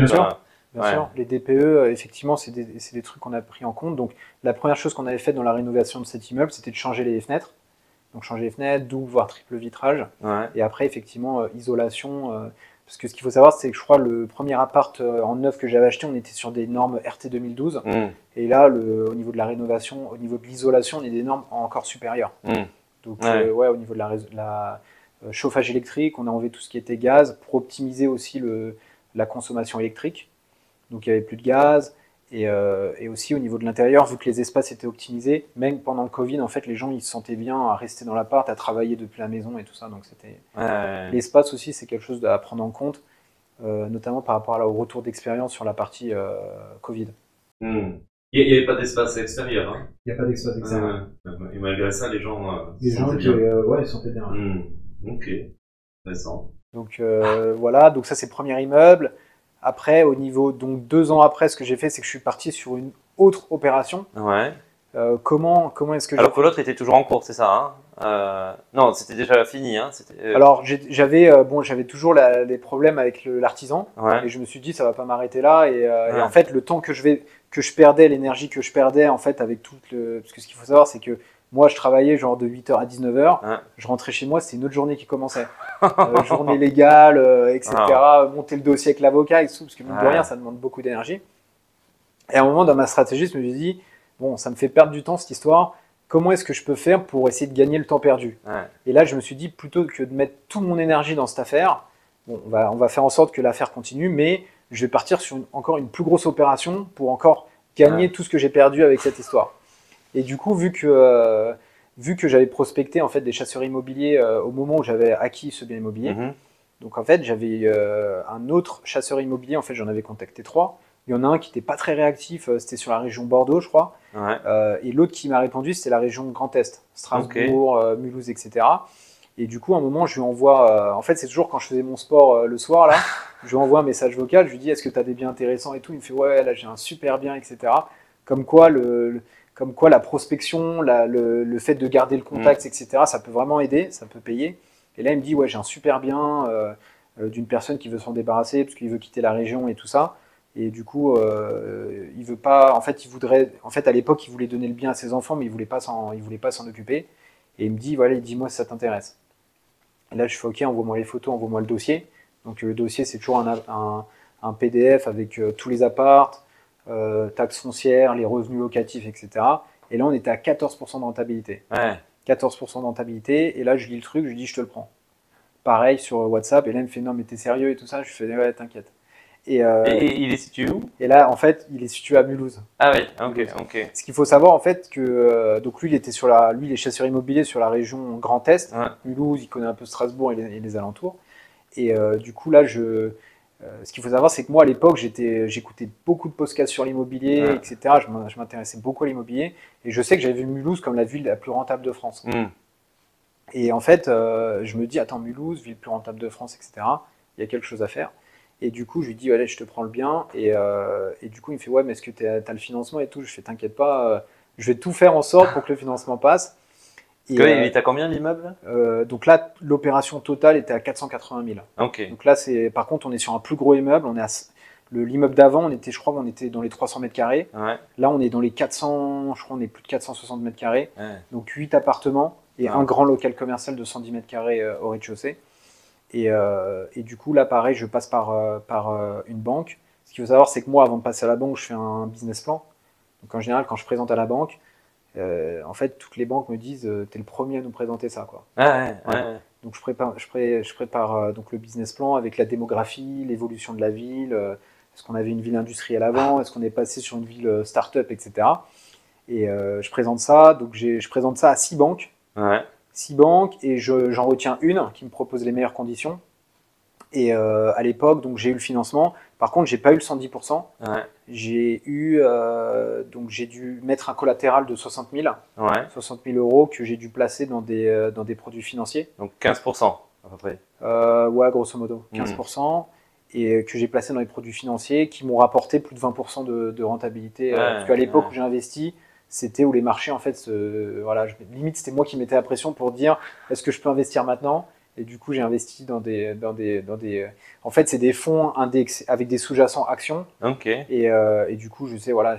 Bien sûr, les DPE, effectivement, c'est des trucs qu'on a pris en compte. Donc, la première chose qu'on avait faite dans la rénovation de cet immeuble, c'était de changer les fenêtres. Donc, changer les fenêtres, double, voire triple vitrage. Et après, effectivement, isolation. Parce que ce qu'il faut savoir, c'est que je crois le premier appart en neuf que j'avais acheté, on était sur des normes RT 2012. Et là, au niveau de la rénovation, au niveau de l'isolation, on est des normes encore supérieures. Donc, au niveau de la chauffage électrique, on a enlevé tout ce qui était gaz pour optimiser aussi la consommation électrique. Donc il n'y avait plus de gaz, et aussi au niveau de l'intérieur, vu que les espaces étaient optimisés, même pendant le Covid, en fait, les gens ils se sentaient bien à rester dans l'appart, à travailler depuis la maison et tout ça. Donc c'était l'espace aussi, c'est quelque chose à prendre en compte, notamment par rapport au retour d'expérience sur la partie Covid. Il n'y avait pas d'espace extérieur. Hein. Il n'y a pas d'espace extérieur. Et malgré ça, les gens ils se sentaient bien. Ok, intéressant. Donc voilà, donc ça c'est le premier immeuble. Après, au niveau, donc 2 ans après, ce que j'ai fait, c'est que je suis parti sur une autre opération. Comment est-ce que alors que l'autre était toujours en cours, c'est ça non, c'était déjà fini. Alors j'avais toujours les problèmes avec l'artisan, et je me suis dit ça va pas m'arrêter là. Et en fait, le temps que je perdais, l'énergie que je perdais, en fait, avec parce que ce qu'il faut savoir, c'est que moi, je travaillais genre de 8h à 19h. Je rentrais chez moi, c'était une autre journée qui commençait. Journée légale, etc. Monter le dossier avec l'avocat et tout, parce que mine de rien, ça demande beaucoup d'énergie. Et à un moment, dans ma stratégie, je me suis dit, bon, ça me fait perdre du temps cette histoire. Comment est-ce que je peux faire pour essayer de gagner le temps perdu ? Et là, je me suis dit, plutôt que de mettre toute mon énergie dans cette affaire, bon, on va faire en sorte que l'affaire continue, mais je vais partir sur encore une plus grosse opération pour encore gagner tout ce que j'ai perdu avec cette histoire. Et du coup, vu que j'avais prospecté en fait des chasseurs immobiliers au moment où j'avais acquis ce bien immobilier, donc en fait j'avais un autre chasseur immobilier, en fait j'en avais contacté 3. Il y en a un qui n'était pas très réactif, c'était sur la région Bordeaux, je crois. Et l'autre qui m'a répondu, c'était la région Grand Est, Strasbourg, Mulhouse, etc. Et du coup, à un moment, je lui envoie, en fait c'est toujours quand je faisais mon sport le soir, là, je lui envoie un message vocal, je lui dis est-ce que tu as des biens intéressants et tout. Il me fait ouais, là j'ai un super bien, etc. Comme quoi la prospection, le fait de garder le contact, etc., ça peut vraiment aider, ça peut payer. Et là, il me dit, ouais, j'ai un super bien d'une personne qui veut s'en débarrasser parce qu'il veut quitter la région et tout ça. Et du coup, il veut pas. En fait, à l'époque, il voulait donner le bien à ses enfants, mais il voulait pas s'en occuper. Et il me dit, voilà, dis-moi si ça t'intéresse. Et là, je fais, ok, envoie-moi les photos, envoie-moi le dossier. Donc le dossier, c'est toujours un PDF avec tous les apparts. Taxes foncières, les revenus locatifs, etc. Et là, on était à 14% de rentabilité. 14% de rentabilité. Et là, je lis le truc, je lui dis, je te le prends. Pareil sur WhatsApp. Et là, il me fait, non, mais t'es sérieux et tout ça. Je fais, ouais, t'inquiète. Et il est situé où ? Et là, en fait, il est situé à Mulhouse. Ah oui, ok. Ce qu'il faut savoir, en fait, que donc lui, il était il est chasseur immobilier sur la région Grand Est. Mulhouse, il connaît un peu Strasbourg et les alentours. Et du coup, là, ce qu'il faut savoir, c'est que moi, à l'époque, j'écoutais beaucoup de podcasts sur l'immobilier, etc. Je m'intéressais beaucoup à l'immobilier. Et je sais que j'avais vu Mulhouse comme la ville la plus rentable de France. Et en fait, je me dis, attends, Mulhouse, ville plus rentable de France, etc. Il y a quelque chose à faire. Et du coup, je lui dis, allez, je te prends le bien. Et du coup, il me fait, ouais, mais est-ce que tu as le financement et tout ? Je fais, t'inquiète pas, je vais tout faire en sorte pour que le financement passe. Il est à combien l'immeuble ? Donc là, l'opération totale était à 480 000. Donc là, par contre, on est sur un plus gros immeuble. L'immeuble d'avant, je crois qu'on était dans les 300 mètres carrés. Là, on est dans les 400, je crois qu'on est plus de 460 mètres carrés. Donc 8 appartements et un grand local commercial de 110 mètres carrés au rez-de-chaussée. Et du coup, là, pareil, je passe par une banque. Ce qu'il faut savoir, c'est que moi, avant de passer à la banque, je fais un business plan. Donc en général, quand je présente à la banque, en fait, toutes les banques me disent t'es le premier à nous présenter ça, quoi. Donc je prépare donc le business plan avec la démographie, l'évolution de la ville, est-ce qu'on avait une ville industrielle avant, est-ce qu'on est passé sur une ville start-up, etc. Et je présente ça, donc je présente ça à 6 banques. Ouais. 6 banques, et j'en retiens une qui me propose les meilleures conditions. Et à l'époque, donc j'ai eu le financement. Par contre, j'ai pas eu le 110%. Ouais. J'ai dû mettre un collatéral de 60 000, ouais. 60 000 euros que j'ai dû placer dans des produits financiers. Donc 15% à peu près. Ouais, grosso modo, 15%. Et que j'ai placé dans les produits financiers qui m'ont rapporté plus de 20% de rentabilité. Parce qu'à l'époque où j'ai investi, c'était où les marchés, en fait, limite, c'était moi qui mettais la pression pour dire est-ce que je peux investir maintenant ? Et du coup, j'ai investi dans des. En fait, c'est des fonds index avec des sous-jacents actions. Okay. Et du coup, je sais, voilà,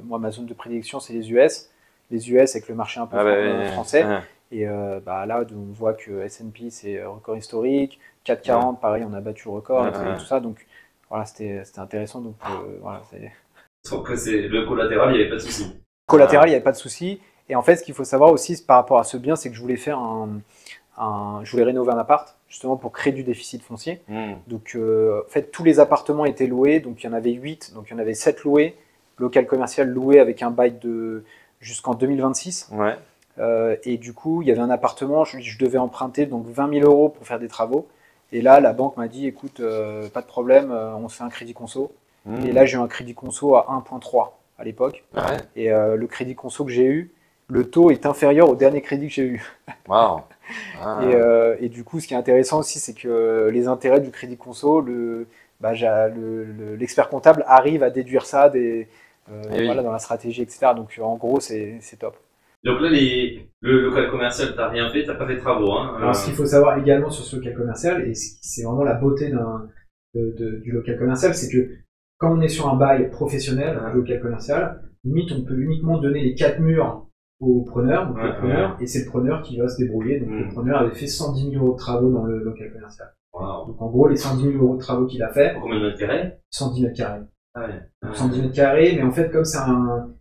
moi, ma zone de prédilection, c'est les US. Les US avec le marché un peu français. Et là, on voit que S&P, c'est record historique. 440, pareil, on a battu le record et tout ça. Donc, voilà, c'était intéressant. Donc, voilà, donc, le collatéral, il n'y avait pas de souci. Collatéral, il n'y avait pas de souci. Et en fait, ce qu'il faut savoir aussi par rapport à ce bien, c'est que je voulais faire je voulais rénover un appart, justement pour créer du déficit foncier. Donc, en fait, tous les appartements étaient loués. Donc, il y en avait 8. Donc, il y en avait 7 loués. Local commercial loué avec un bail jusqu'en 2026. Ouais. Et du coup, il y avait un appartement. Je devais emprunter donc 20 000 euros pour faire des travaux. Et là, la banque m'a dit, écoute, pas de problème, on se fait un crédit conso. Et là, j'ai eu un crédit conso à 1,3 à l'époque. Ouais. Et le crédit conso que j'ai eu, le taux est inférieur au dernier crédit que j'ai eu. Wow. Et du coup, ce qui est intéressant aussi, c'est que les intérêts du crédit conso, l'expert comptable arrive à déduire ça dans la stratégie, etc. Donc, en gros, c'est top. Donc là, le local commercial, t'as rien fait, t'as pas fait de travaux. Alors, ce qu'il faut savoir également sur ce local commercial, et c'est vraiment la beauté du local commercial, c'est que quand on est sur un bail professionnel, un local commercial, limite, on peut uniquement donner les 4 murs au preneur, donc le preneur, et c'est le preneur qui va se débrouiller. Donc le preneur avait fait 110 000 euros de travaux dans le local commercial. Wow. Donc en gros, les 110 000 euros de travaux qu'il a fait. Pour combien de mètres carrés ? 110 mètres carrés. Ah ouais. Donc 110 mètres carrés, mais en fait, c'est un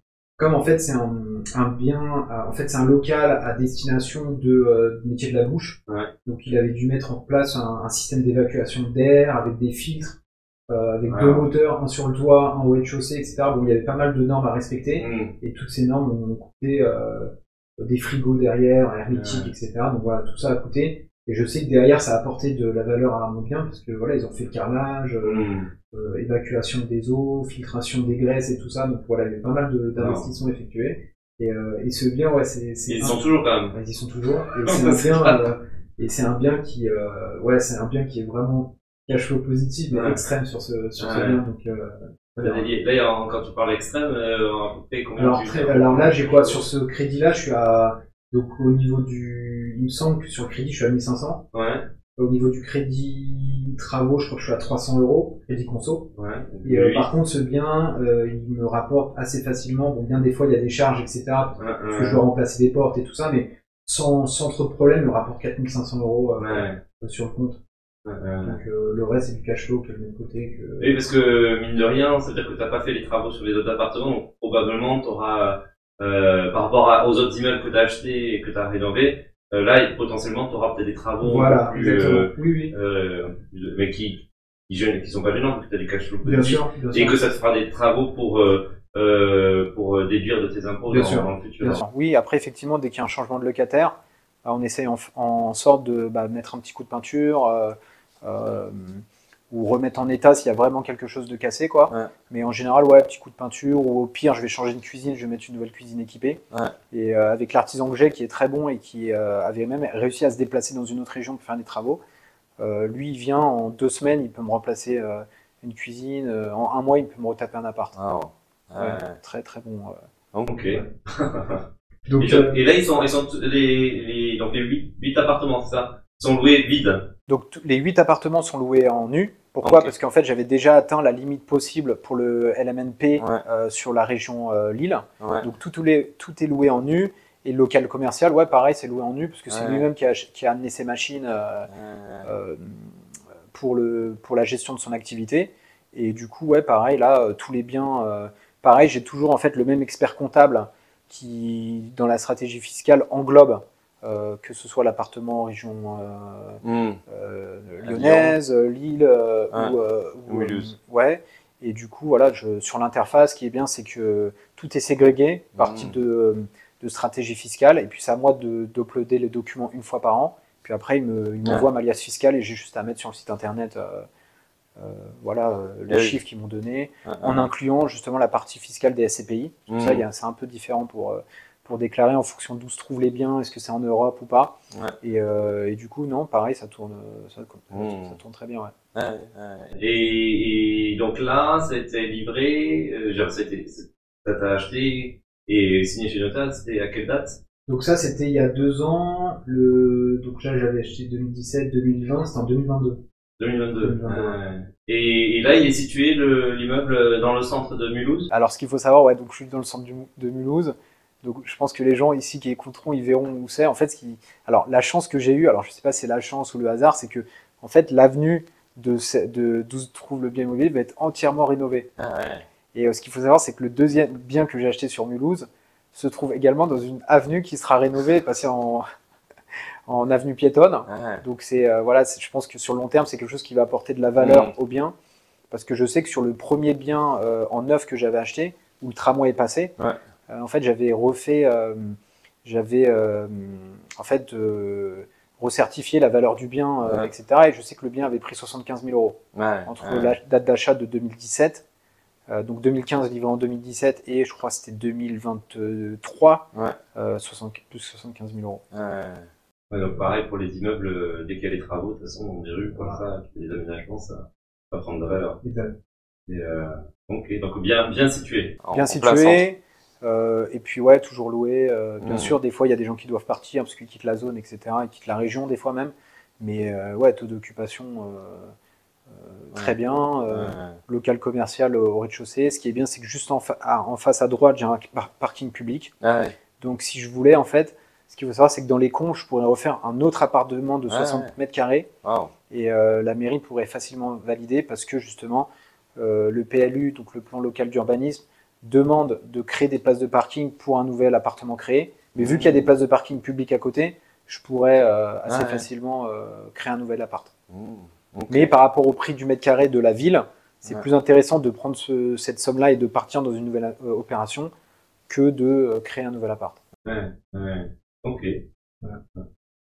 bien, en fait, c'est un local à destination de métier de la bouche. Ouais. Donc il avait dû mettre en place un système d'évacuation d'air avec des filtres. Avec 2 moteurs, un sur le toit, un au rez-de-chaussée, etc. Bon, il y avait pas mal de normes à respecter, et toutes ces normes ont coûté des frigos derrière, hermétiques, etc. Donc voilà, tout ça a coûté. Et je sais que derrière, ça a apporté de la valeur à mon bien, parce que voilà, ils ont fait le carrelage, évacuation des eaux, filtration des graisses et tout ça. Donc voilà, il y avait pas mal d'investissements effectués. Et ce bien, ouais, c'est. Ils sont toujours quand même. Ils y sont toujours. Et c'est un bien qui est vraiment cash flow positif mais extrême sur ce bien. Donc, là, quand tu parles extrême, à peu près combien alors là, j'ai quoi sur ce crédit-là? Je suis donc au niveau il me semble que sur le crédit, je suis à 1500. Ouais. Au niveau du crédit travaux, je crois que je suis à 300 euros, crédit conso. Ouais. Et par contre, ce bien, il me rapporte assez facilement. Bon, bien des fois, il y a des charges, etc. Parce que je dois remplacer des portes et tout ça, mais sans trop de problème, il me rapporte 4500 euros sur le compte. Donc le reste c'est du cash flow qui est de mon côté. Oui, parce que mine de rien, c'est-à-dire que t'as pas fait les travaux sur les autres appartements, donc probablement t'auras par rapport aux autres immeubles que t'as achetés et que t'as rénovés, là potentiellement t'auras peut-être des travaux plus, oui. Mais qui sont pas gênants parce que t'as du cash flow bien sûr. Et que ça te fera des travaux pour déduire de tes impôts dans le futur. Bien sûr. Oui, après effectivement dès qu'il y a un changement de locataire, on essaye en sorte de mettre un petit coup de peinture ou remettre en état s'il y a vraiment quelque chose de cassé, quoi. Ouais. Mais en général, petit coup de peinture, ou au pire, je vais changer une cuisine, je vais mettre une nouvelle cuisine équipée. Ouais. Et avec l'artisan que j'ai, qui est très bon et qui avait même réussi à se déplacer dans une autre région pour faire des travaux, lui, il vient en 2 semaines, il peut me remplacer une cuisine, en 1 mois, il peut me retaper un appart. Oh. Très très bon. Ok. Donc, et là, ils sont donc les 8 appartements, c'est ça, sont loués vides. Donc les 8 appartements sont loués en nu. Pourquoi ? Parce qu'en fait, j'avais déjà atteint la limite possible pour le LMNP sur la région Lille. Ouais. Donc tout est loué en nu. Et le local commercial, pareil, c'est loué en nu, parce que c'est lui-même qui a amené ses machines pour la gestion de son activité. Et du coup, pareil, là, tous les biens... pareil, j'ai toujours en fait le même expert comptable qui, dans la stratégie fiscale, englobe que ce soit l'appartement en région lyonnaise, Lille ou Mulhouse. Ouais. Et du coup, voilà, sur l'interface, ce qui est bien, c'est que tout est ségrégé par type de stratégie fiscale. Et puis, c'est à moi d'uploader les documents une fois par an. Puis après, il m'envoie ma liasse fiscale et j'ai juste à mettre sur le site internet les chiffres qu'ils m'ont donnés, en incluant justement la partie fiscale des SCPI. Tout ça, c'est un peu différent pour déclarer en fonction d'où se trouvent les biens, est-ce que c'est en Europe ou pas. Et du coup, non, pareil, ça tourne très bien. Et donc là, c'était livré, ça t'a acheté et signé chez notaire, c'était à quelle date? Donc ça, c'était il y a 2 ans. Donc là, j'avais acheté 2017-2020, c'était en 2022. 2022. Et là, il est situé l'immeuble dans le centre de Mulhouse. Alors, ce qu'il faut savoir, donc je suis dans le centre de Mulhouse. Donc, je pense que les gens ici qui écouteront, ils verront où c'est. En fait, alors la chance que j'ai eue, alors je sais pas si c'est la chance ou le hasard, c'est que en fait, l'avenue d'où se trouve le bien immobilier va être entièrement rénovée. Et ce qu'il faut savoir, c'est que le deuxième bien que j'ai acheté sur Mulhouse se trouve également dans une avenue qui sera rénovée, passée en avenue piétonne. Donc je pense que sur le long terme, c'est quelque chose qui va apporter de la valeur au bien, parce que je sais que sur le premier bien en neuf que j'avais acheté, où le tramway est passé, en fait, j'avais refait, recertifié la valeur du bien, etc. Et je sais que le bien avait pris 75 000 € entre la date d'achat de 2017. Donc 2015 livré en 2017 et je crois que c'était 2023, plus 75 000 €. Donc pareil pour les immeubles, dès qu'il y a les travaux, de toute façon dans des rues comme ça, les aménagements, ça va prendre de la valeur. Donc bien situé. Bien situé, et puis toujours loué. Bien sûr, des fois il y a des gens qui doivent partir parce qu'ils quittent la zone, etc. Ils quittent la région des fois même. Mais taux d'occupation très bien, local commercial au rez-de-chaussée. Ce qui est bien, c'est que juste en face à droite, j'ai un parking public. Donc si je voulais, en fait, ce qu'il faut savoir, c'est que dans les Conches, je pourrais refaire un autre appartement de 60 mètres carrés. Et la mairie pourrait facilement valider parce que justement, le PLU, donc le plan local d'urbanisme, demande de créer des places de parking pour un nouvel appartement créé. Mais vu qu'il y a des places de parking publiques à côté, je pourrais assez facilement créer un nouvel appart. Mais par rapport au prix du mètre carré de la ville, c'est plus intéressant de prendre cette somme-là et de partir dans une nouvelle opération que de créer un nouvel appart. Ok.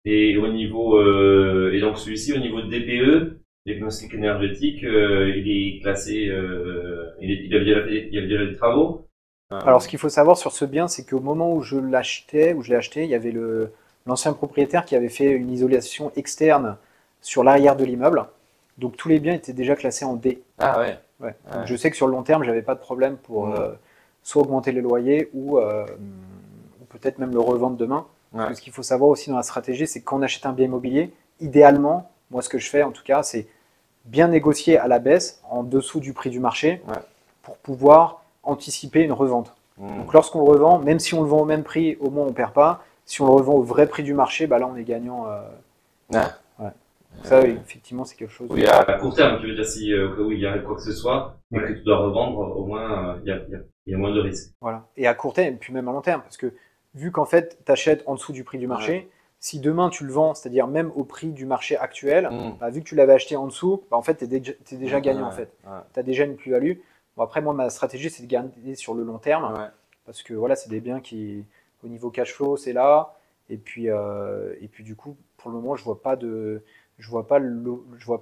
Et au niveau et donc celui-ci au niveau de DPE, diagnostic énergétique, il est classé, il a déjà des travaux. Alors ce qu'il faut savoir sur ce bien, c'est qu'au moment où je l'ai acheté, il y avait l'ancien propriétaire qui avait fait une isolation externe sur l'arrière de l'immeuble. Donc tous les biens étaient déjà classés en D. Donc, je sais que sur le long terme, j'avais pas de problème pour soit augmenter les loyers ou peut-être même le revendre demain. Parce que ce qu'il faut savoir aussi dans la stratégie, c'est que quand on achète un bien immobilier, idéalement, moi ce que je fais en tout cas, c'est bien négocier à la baisse, en dessous du prix du marché, pour pouvoir anticiper une revente. Donc lorsqu'on revend, même si on le vend au même prix, au moins on perd pas. Si on le revend au vrai prix du marché, là on est gagnant. Ça, effectivement, c'est quelque chose. Oui, à court terme, tu veux dire si au cas où il y a quoi que ce soit et que tu dois revendre, au moins il y a moins de risques. Voilà. Et à court terme, et puis même à long terme, parce que vu qu'en fait, tu achètes en dessous du prix du marché, si demain tu le vends, c'est-à-dire même au prix du marché actuel, vu que tu l'avais acheté en dessous, en fait, tu es déjà gagnant. En fait. Tu as déjà une plus-value. Bon, après, moi, ma stratégie, c'est de garder sur le long terme, parce que voilà, c'est des biens qui, au niveau cash flow, c'est là. Et puis du coup, pour le moment, je vois pas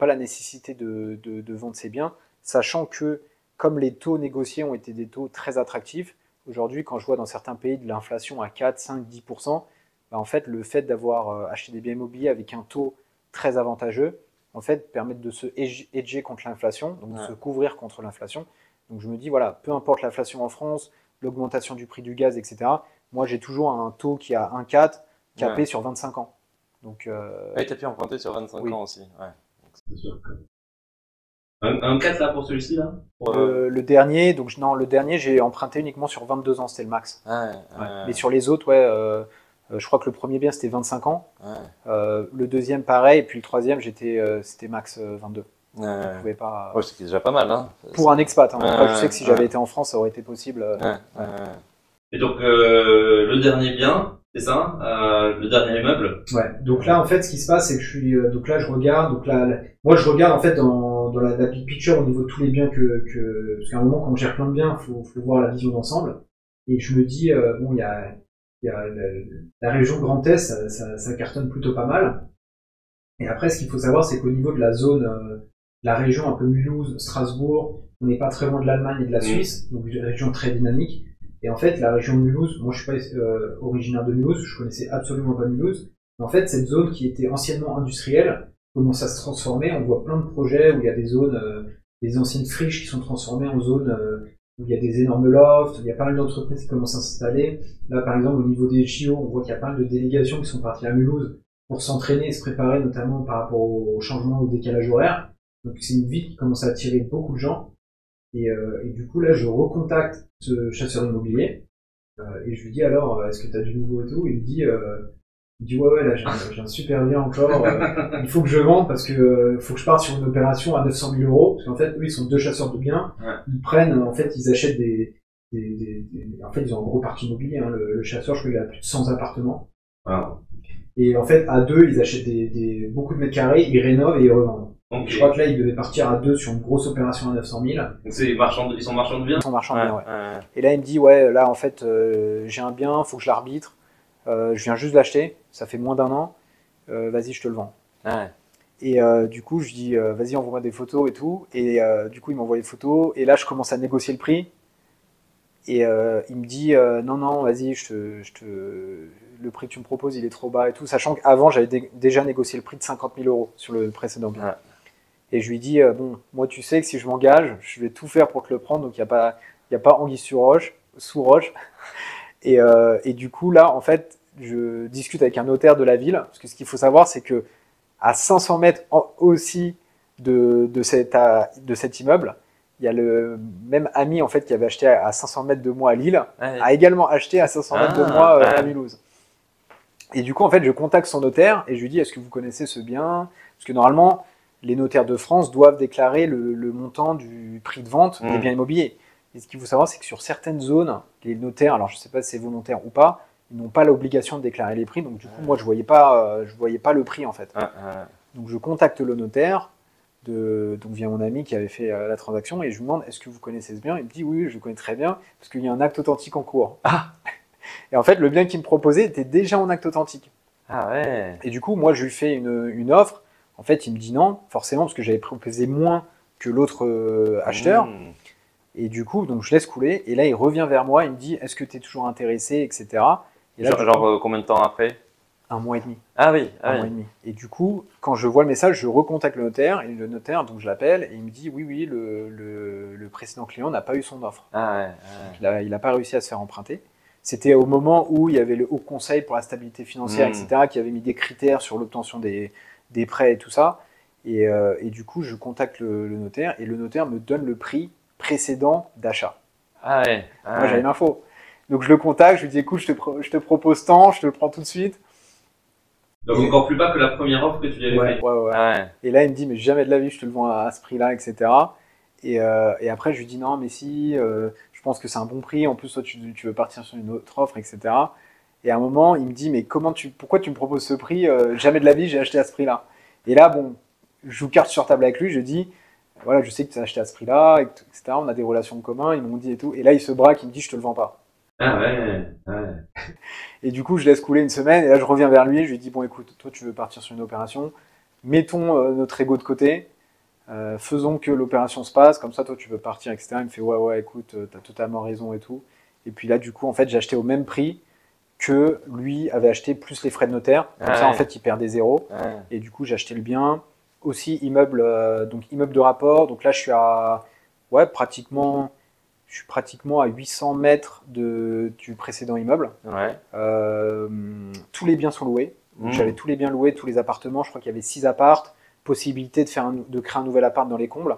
la nécessité de vendre ces biens, sachant que comme les taux négociés ont été des taux très attractifs, aujourd'hui, quand je vois dans certains pays de l'inflation à 4, 5, 10%, en fait, le fait d'avoir acheté des biens immobiliers avec un taux très avantageux, en fait, permettent de se hedger contre l'inflation, donc de se couvrir contre l'inflation. Donc je me dis, voilà, peu importe l'inflation en France, l'augmentation du prix du gaz, etc., moi j'ai toujours un taux qui a 1,4 capé sur 25 ans. Donc, tu as pu emprunter sur 25 ans aussi. C'est sûr que... Un 4 là pour celui-ci là le dernier, le dernier j'ai emprunté uniquement sur 22 ans, c'était le max. Mais sur les autres, je crois que le premier bien c'était 25 ans. Le deuxième pareil, et puis le troisième c'était max 22. Je pouvais pas. C'est déjà pas mal, hein. Pour un expat. Après, je sais que si j'avais été en France, ça aurait été possible. Et donc le dernier bien, C'est ça, le dernier immeuble. Ouais. Donc là, en fait, ce qui se passe, c'est que je suis, donc là, je regarde. Donc là, moi, je regarde en fait dans la big picture au niveau de tous les biens parce qu'à un moment, quand on gère plein de biens, faut voir la vision d'ensemble. Et je me dis, bon, il y a la région Grand Est, ça cartonne plutôt pas mal. Et après, ce qu'il faut savoir, c'est qu'au niveau de la zone, la région un peu Mulhouse, Strasbourg, on n'est pas très loin de l'Allemagne et de la Suisse, donc une région très dynamique. Et en fait, la région de Mulhouse, moi je suis pas originaire de Mulhouse, je connaissais absolument pas Mulhouse, mais en fait, cette zone qui était anciennement industrielle commence à se transformer. On voit plein de projets où il y a des zones, des anciennes friches qui sont transformées en zones où il y a des énormes lofts, où il y a pas mal d'entreprises qui commencent à s'installer. Là, par exemple, au niveau des JO, on voit qu'il y a pas mal de délégations qui sont parties à Mulhouse pour s'entraîner et se préparer, notamment par rapport au changement au décalage horaire. Donc c'est une ville qui commence à attirer beaucoup de gens. Et du coup, là, je recontacte ce chasseur immobilier et je lui dis alors, est-ce que tu as du nouveau et tout? Il me dit ouais, là, j'ai un super bien encore. Il faut que je vende parce que faut que je parte sur une opération à 900 000 euros. Parce qu'en fait, eux, ils sont deux chasseurs de biens. Ouais. Ils prennent, en fait, ils achètent en fait, ils ont un gros parc immobilier. Hein. Le chasseur, je crois qu'il a plus de 100 appartements. Wow. Et en fait, à deux, ils achètent beaucoup de mètres carrés, ils rénovent et ils revendent. Okay. Je crois que là, ils devaient partir à deux sur une grosse opération à 900 000. Donc ils sont marchands de biens. Ils sont marchands de biens, ouais. Et là, il me dit, ouais, là, en fait, j'ai un bien, faut que je l'arbitre. Je viens juste de l'acheter, ça fait moins d'1 an. Vas-y, je te le vends. Ouais. Et du coup, je dis, vas-y, envoie-moi des photos et tout. Et du coup, il m'envoie les photos. Et là, je commence à négocier le prix. Et il me dit, non, vas-y, le prix que tu me proposes, il est trop bas et tout. Sachant qu'avant, j'avais déjà négocié le prix de 50 000 euros sur le précédent bien. Ouais. Et je lui dis, bon, moi, tu sais que si je m'engage, je vais tout faire pour te le prendre. Donc, il n'y a pas anguille sous roche. Et du coup, là, en fait, je discute avec un notaire de la ville. Parce que ce qu'il faut savoir, c'est que à 500 mètres aussi de cet immeuble, il y a le même ami en fait qui avait acheté à 500 mètres de moi à Lille, a également acheté à 500 mètres de moi à Mulhouse. Et du coup, en fait, je contacte son notaire et je lui dis, est-ce que vous connaissez ce bien? Parce que normalement, les notaires de France doivent déclarer le montant du prix de vente des biens immobiliers. Et ce qu'il faut savoir, c'est que sur certaines zones, les notaires, alors je ne sais pas si c'est volontaire ou pas, ils n'ont pas l'obligation de déclarer les prix. Donc du coup, moi, je voyais pas le prix en fait. Donc je contacte le notaire, donc via mon ami qui avait fait la transaction, et je lui demande, est-ce que vous connaissez ce bien? Il me dit, oui, je le connais très bien, parce qu'il y a un acte authentique en cours. Ah. Et en fait, le bien qu'il me proposait était déjà en acte authentique. Ah ouais. Et du coup, moi, je lui fais une offre. En fait, il me dit non, forcément, parce que j'avais proposé moins que l'autre acheteur. Et du coup, donc je laisse couler. Et là, il revient vers moi, il me dit, est-ce que tu es toujours intéressé, etc. Et là, genre combien de temps après? 1 mois et demi. Ah oui, un mois et demi. Et du coup, quand je vois le message, je recontacte le notaire. Et le notaire, donc je l'appelle, et il me dit, oui, le précédent client n'a pas eu son offre. Ah ouais. Il n'a pas réussi à se faire emprunter. C'était au moment où il y avait le Haut Conseil pour la stabilité financière, etc., qui avait mis des critères sur l'obtention des prêts et tout ça. Et du coup, je contacte le notaire, et le notaire me donne le prix précédent d'achat. Ah ouais. Moi, j'avais l'info. Donc, je le contacte, je lui dis, écoute, je te propose tant, je te le prends tout de suite. Donc, encore plus bas que la première offre que tu lui avais fait. Ouais. Et là, il me dit, mais jamais de la vie, je te le vends à ce prix-là, etc. Et après, je lui dis, non, mais si, je pense que c'est un bon prix. En plus, toi, tu veux partir sur une autre offre, etc. Et à un moment, il me dit, mais pourquoi tu me proposes ce prix? Jamais de la vie, j'ai acheté à ce prix-là. Et là, bon, je joue carte sur table avec lui, je dis, voilà, je sais que tu as acheté à ce prix-là, etc. On a des relations en commun, ils m'ont dit et tout. Et là, il se braque, il me dit, je te le vends pas. Ah ouais. Et du coup, je laisse couler une semaine, et là, je reviens vers lui, je lui dis, bon, écoute, toi, tu veux partir sur une opération, mettons notre ego de côté, faisons que l'opération se passe, comme ça, toi, tu veux partir, etc. Il me fait, ouais, écoute, t'as totalement raison et tout. Et puis là, du coup, en fait, j'ai acheté au même prix que lui avait acheté plus les frais de notaire. Comme ça, en fait, il perdait 0. Et du coup, j'ai acheté le bien. Aussi, immeuble de rapport. Donc là, je suis pratiquement à 800 mètres du précédent immeuble. Tous les biens sont loués. J'avais tous les biens loués, tous les appartements. Je crois qu'il y avait 6 appartes. Possibilité de créer un nouvel appart dans les combles.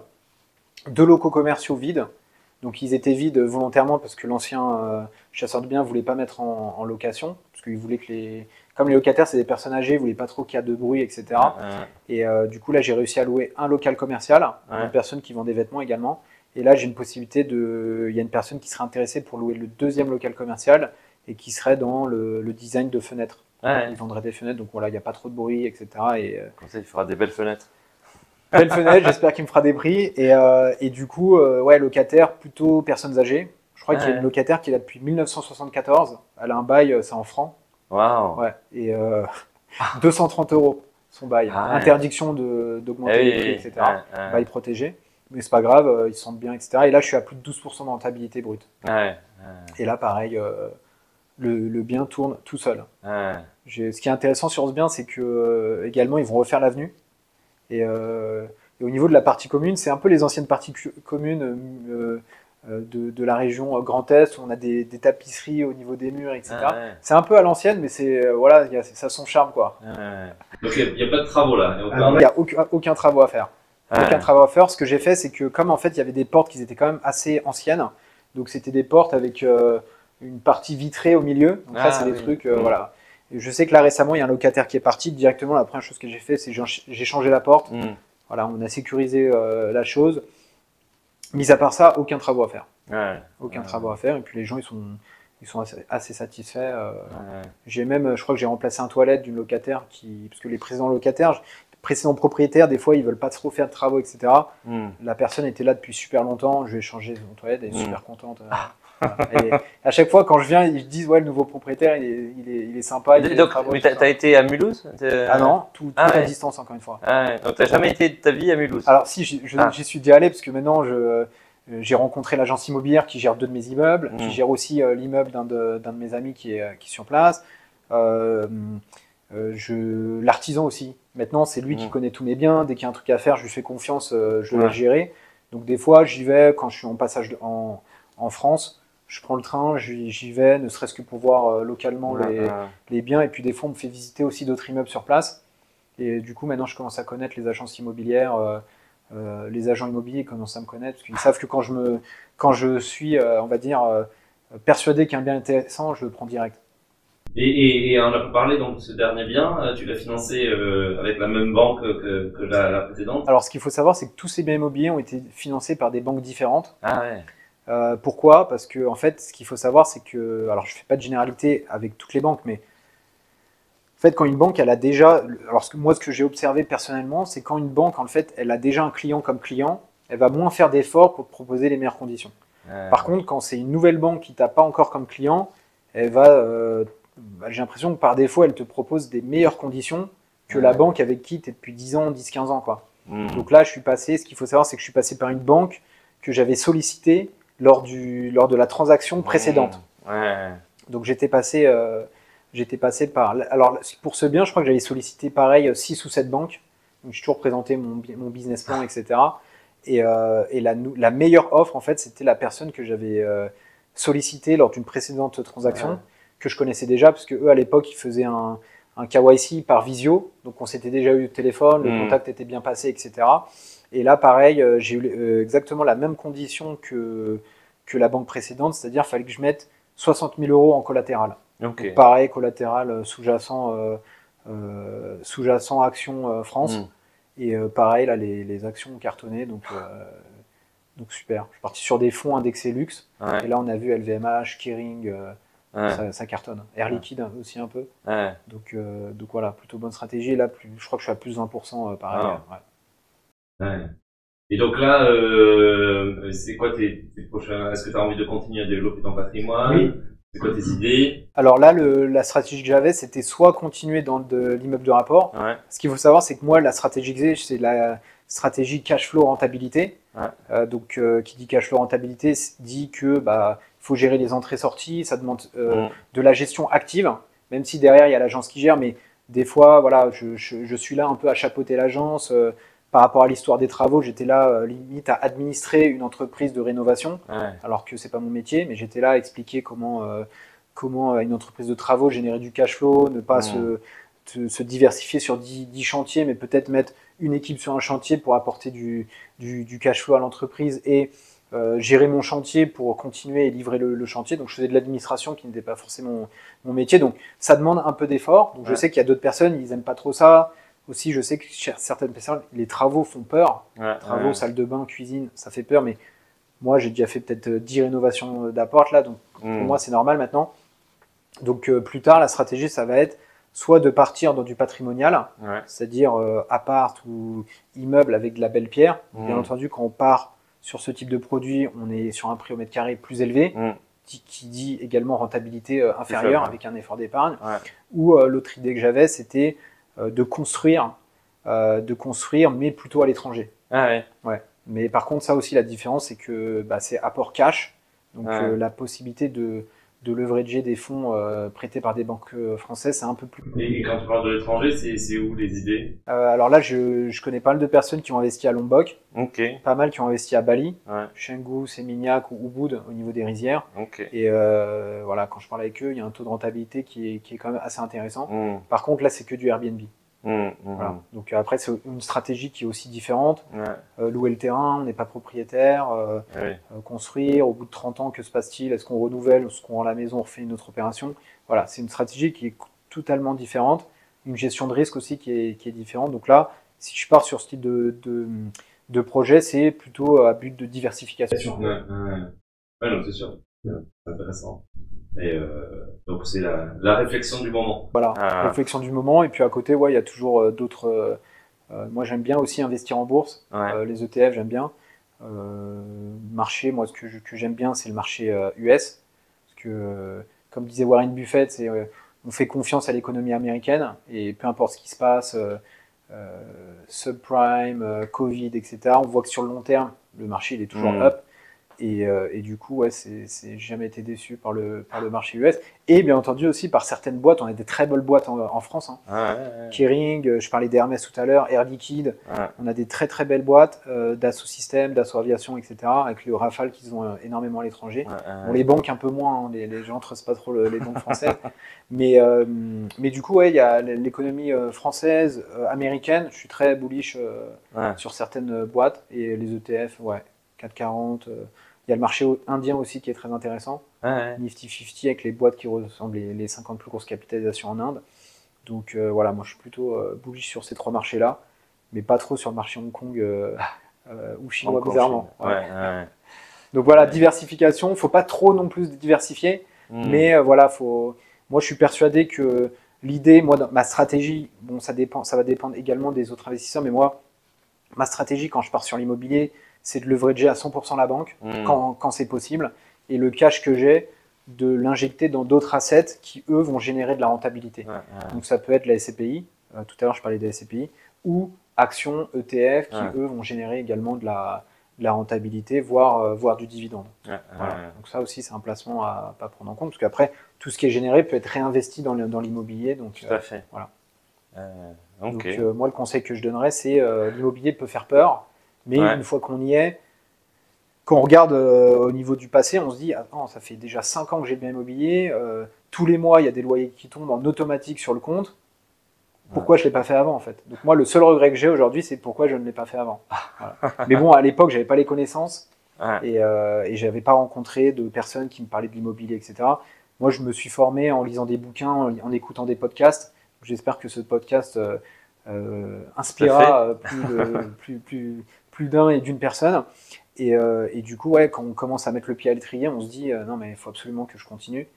2 locaux commerciaux vides. Donc ils étaient vides volontairement parce que l'ancien chasseur de biens ne voulait pas mettre en location. Parce qu'il voulait que comme les locataires, c'est des personnes âgées, ils ne voulaient pas trop qu'il y ait de bruit, etc. Et du coup, là, j'ai réussi à louer un local commercial, une personne qui vend des vêtements également. Et là, j'ai une possibilité il y a une personne qui serait intéressée pour louer le 2e local commercial. et qui serait dans le design de fenêtres. Il vendrait des fenêtres, donc voilà, il n'y a pas trop de bruit, etc. Comme ça, il fera des belles fenêtres. Belle fenêtre, j'espère qu'il me fera des prix. Et du coup, locataire, plutôt personnes âgées. Je crois qu'il y a une locataire qui est là depuis 1974. Elle a un bail, c'est en francs. Waouh. Ouais. Et 230 € son bail. Interdiction d'augmenter les prix, etc. Bail protégé. Mais c'est pas grave, ils se sentent bien, etc. Et là, je suis à plus de 12% de rentabilité brute. Et là, pareil, le bien tourne tout seul. Ce qui est intéressant sur ce bien, c'est que également, ils vont refaire l'avenue. Et au niveau de la partie commune, c'est un peu les anciennes parties communes de la région Grand Est, où on a des tapisseries au niveau des murs, etc. C'est un peu à l'ancienne, mais voilà, ça a son charme, quoi. Donc il n'y a pas de travaux là. Il n'y a aucun travaux à faire. Aucun travaux à faire. Ce que j'ai fait, c'est que comme en fait il y avait des portes qui étaient quand même assez anciennes, donc c'était des portes avec une partie vitrée au milieu. Donc là, c'est des trucs, voilà. Et je sais que là récemment, il y a un locataire qui est parti. Directement, la première chose que j'ai fait, c'est que j'ai changé la porte. Voilà, on a sécurisé la chose. Mis à part ça, aucun travaux à faire. Aucun travaux à faire. Et puis les gens, ils sont assez satisfaits. J'ai même, je crois que j'ai remplacé un toilette d'une locataire parce que les précédents propriétaires, des fois, ils veulent pas trop faire de travaux, etc. La personne était là depuis super longtemps. Je lui ai changé son toilette, elle est super contente. Et à chaque fois, quand je viens, ils disent le nouveau propriétaire, il est sympa. Mais t'as été à Mulhouse? Ah non, tout à distance, encore une fois. Donc t'as jamais été de ta vie à Mulhouse? Alors si, j'y suis déjà allé, parce que maintenant, j'ai rencontré l'agence immobilière qui gère 2 de mes immeubles, qui gère aussi l'immeuble d'un de mes amis qui est sur place. L'artisan aussi. Maintenant, c'est lui qui connaît tous mes biens. Dès qu'il y a un truc à faire, je lui fais confiance, je le laisse gérer. Donc des fois, j'y vais quand je suis en passage en France. Je prends le train, j'y vais, ne serait-ce que pour voir localement les biens. Et puis des fois, on me fait visiter aussi d'autres immeubles sur place. Et du coup, maintenant, je commence à connaître les agences immobilières. Les agents immobiliers commencent à me connaître. Parce qu'ils savent que quand je suis, on va dire, persuadé qu'un bien est intéressant, je le prends direct. Et on a parlé donc de ce dernier bien. Tu l'as financé avec la même banque que la précédente? Alors, ce qu'il faut savoir, c'est que tous ces biens immobiliers ont été financés par des banques différentes. Pourquoi? Parce que en fait, ce qu'il faut savoir, c'est que, alors je fais pas de généralité avec toutes les banques, mais en fait, quand une banque, elle a déjà, alors moi, ce que j'ai observé personnellement, c'est quand une banque, en fait, elle a déjà un client comme client, elle va moins faire d'efforts pour te proposer les meilleures conditions. Par contre, quand c'est une nouvelle banque qui t'a pas encore comme client, elle va, j'ai l'impression que par défaut, elle te propose des meilleures conditions que la banque avec qui tu es depuis 10 ans, 10-15 ans, quoi. Donc là, ce qu'il faut savoir, c'est que je suis passé par une banque que j'avais sollicitée lors de la transaction précédente. Donc j'étais passé par... Alors pour ce bien, je crois que j'avais sollicité pareil 6 ou 7 banques. Donc j'ai toujours présenté mon business plan, etc. Et la meilleure offre, en fait, c'était la personne que j'avais sollicitée lors d'une précédente transaction, que je connaissais déjà, parce qu'eux, à l'époque, ils faisaient un KYC par visio. Donc on s'était déjà eu au téléphone, le contact était bien passé, etc. Et là, pareil, j'ai eu exactement la même condition que la banque précédente, c'est-à-dire qu'il fallait que je mette 60 000 € en collatéral. Donc, pareil, collatéral sous-jacent Action France. Et pareil, là, les actions ont cartonné, donc super. Je suis parti sur des fonds indexés luxe. Et là, on a vu LVMH, Kering, ça cartonne. Air Liquide aussi un peu. Donc voilà, plutôt bonne stratégie. Et là, je crois que je suis à plus de 20%, pareil. Et donc là, c'est quoi tes prochains... Est-ce que tu as envie de continuer à développer ton patrimoine? Oui. C'est quoi tes idées? Alors là, la stratégie que j'avais, c'était soit continuer dans l'immeuble de rapport. Ce qu'il faut savoir, c'est que moi, la stratégie que j'ai, c'est la stratégie cash flow rentabilité. Donc, qui dit cash flow rentabilité dit que faut gérer les entrées-sorties, ça demande de la gestion active, même si derrière il y a l'agence qui gère, mais des fois, voilà, je suis là un peu à chapeauter l'agence. Par rapport à l'histoire des travaux, j'étais là limite à administrer une entreprise de rénovation, alors que c'est pas mon métier, mais j'étais là à expliquer comment une entreprise de travaux générer du cash flow, ne pas se diversifier sur 10 chantiers, mais peut-être mettre une équipe sur un chantier pour apporter du cash flow à l'entreprise et gérer mon chantier pour continuer et livrer le chantier. Donc je faisais de l'administration qui n'était pas forcément mon métier, donc ça demande un peu d'effort. Donc je sais qu'il y a d'autres personnes, ils n'aiment pas trop ça. Aussi, je sais que chez certaines personnes, les travaux font peur. Travaux, salle de bain, cuisine, ça fait peur. Mais moi, j'ai déjà fait peut-être 10 rénovations d'appart là. Donc, pour moi, c'est normal maintenant. Donc plus tard, la stratégie, ça va être soit de partir dans du patrimonial, c'est-à-dire appart ou immeuble avec de la belle pierre. Bien entendu, quand on part sur ce type de produit, on est sur un prix au mètre carré plus élevé, qui dit également rentabilité inférieure avec un effort d'épargne. Ou l'autre idée que j'avais, c'était de construire, mais plutôt à l'étranger. Mais par contre, ça aussi, la différence, c'est que c'est apport cash, donc la possibilité de leverager des fonds prêtés par des banques françaises, c'est un peu plus... Et quand tu parles de l'étranger, c'est où les idées? Alors là, je connais pas mal de personnes qui ont investi à Lombok, pas mal qui ont investi à Bali, Canggu, Seminyak ou Ubud au niveau des rizières. Et voilà, quand je parle avec eux, il y a un taux de rentabilité qui est quand même assez intéressant. Par contre, là, c'est que du Airbnb. Voilà. Donc après, c'est une stratégie qui est aussi différente. Louer le terrain, on n'est pas propriétaire. Construire, au bout de 30 ans, que se passe-t-il? Est-ce qu'on renouvelle? Est-ce qu'on rend la maison, on refait une autre opération? Voilà, c'est une stratégie qui est totalement différente. Une gestion de risque aussi qui est différente. Donc là, si je pars sur ce type de projet, c'est plutôt à but de diversification. Non, c'est sûr. C'est intéressant. Et donc c'est la réflexion du moment. Voilà, réflexion du moment. Et puis à côté, il y a toujours d'autres. Moi, j'aime bien aussi investir en bourse. Les ETF, j'aime bien. Marché, moi, ce que j'aime bien, c'est le marché US. Parce que, comme disait Warren Buffett, on fait confiance à l'économie américaine. Et peu importe ce qui se passe, subprime, Covid, etc., on voit que sur le long terme, le marché il est toujours up. Et du coup, c'est jamais été déçu par le marché US. Et bien entendu aussi par certaines boîtes. On a des très belles boîtes en France. Kering, je parlais d'Hermès tout à l'heure, Air Liquide. On a des très très belles boîtes d'Assaut Systèmes, d'Assaut Aviation, etc. Avec le Rafale qu'ils ont énormément à l'étranger. Bon, les banques un peu moins. Les gens ne trustent pas trop les banques françaises. Mais du coup, il y a l'économie française, américaine. Je suis très bullish sur certaines boîtes. Et les ETF, 440. Il y a le marché indien aussi qui est très intéressant. Nifty 50 avec les boîtes qui ressemblent les 50 plus grosses capitalisations en Inde. Donc voilà, moi je suis plutôt bullish sur ces trois marchés-là, mais pas trop sur le marché Hong Kong ou chinois bizarrement. Donc voilà, diversification. Faut pas trop non plus diversifier, mais voilà, moi je suis persuadé que l'idée, ma stratégie, bon ça va dépendre également des autres investisseurs, mais moi, ma stratégie quand je pars sur l'immobilier, c'est de leverager à 100% la banque quand c'est possible, et le cash que j'ai, de l'injecter dans d'autres assets qui, eux, vont générer de la rentabilité. Donc ça peut être la SCPI, tout à l'heure je parlais des SCPI, ou actions ETF qui, eux, vont générer également de la rentabilité, voire du dividende. Donc ça aussi, c'est un placement à pas prendre en compte, parce qu'après, tout ce qui est généré peut être réinvesti dans l'immobilier. Donc, tout à fait. Voilà. Donc moi, le conseil que je donnerais, c'est l'immobilier peut faire peur, mais une fois qu'on y est, quand on regarde au niveau du passé, on se dit attends, ça fait déjà 5 ans que j'ai bien immobilier, tous les mois il y a des loyers qui tombent en automatique sur le compte. Pourquoi je ne l'ai pas fait avant en fait? Donc moi, le seul regret que j'ai aujourd'hui, c'est pourquoi je ne l'ai pas fait avant. Voilà. Mais bon, à l'époque, j'avais pas les connaissances et j'avais pas rencontré de personnes qui me parlaient de l'immobilier, etc. Moi, je me suis formé en lisant des bouquins, en écoutant des podcasts. J'espère que ce podcast inspirera plus d'un et d'une personne. Et du coup, quand on commence à mettre le pied à l'étrier, on se dit non, mais il faut absolument que je continue.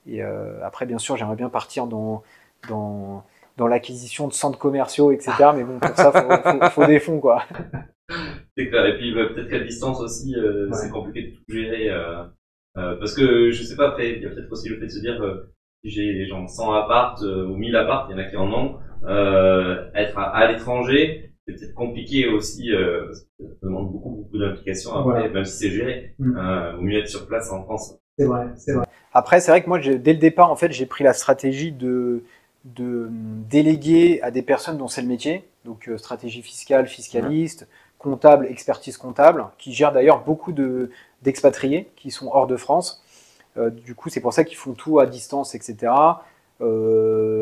Et après, bien sûr, j'aimerais bien partir dans l'acquisition de centres commerciaux, etc. Mais bon, pour ça, faut des fonds, quoi. C'est clair. Et puis peut-être qu'à distance aussi, c'est compliqué de tout gérer. Parce que je sais pas, après, il y a peut-être aussi le fait de se dire si j'ai genre 100 apparts ou 1000 apparts, il y en a qui en ont, être à l'étranger, c'est peut-être compliqué aussi, parce que ça demande beaucoup d'implications après, même si c'est géré. Vaut mieux être sur place en France. C'est vrai. Après, c'est vrai que moi, dès le départ, en fait, j'ai pris la stratégie de déléguer à des personnes dont c'est le métier, donc stratégie fiscale, fiscaliste, comptable, expertise comptable, qui gèrent d'ailleurs beaucoup d'expatriés qui sont hors de France. Du coup, c'est pour ça qu'ils font tout à distance, etc.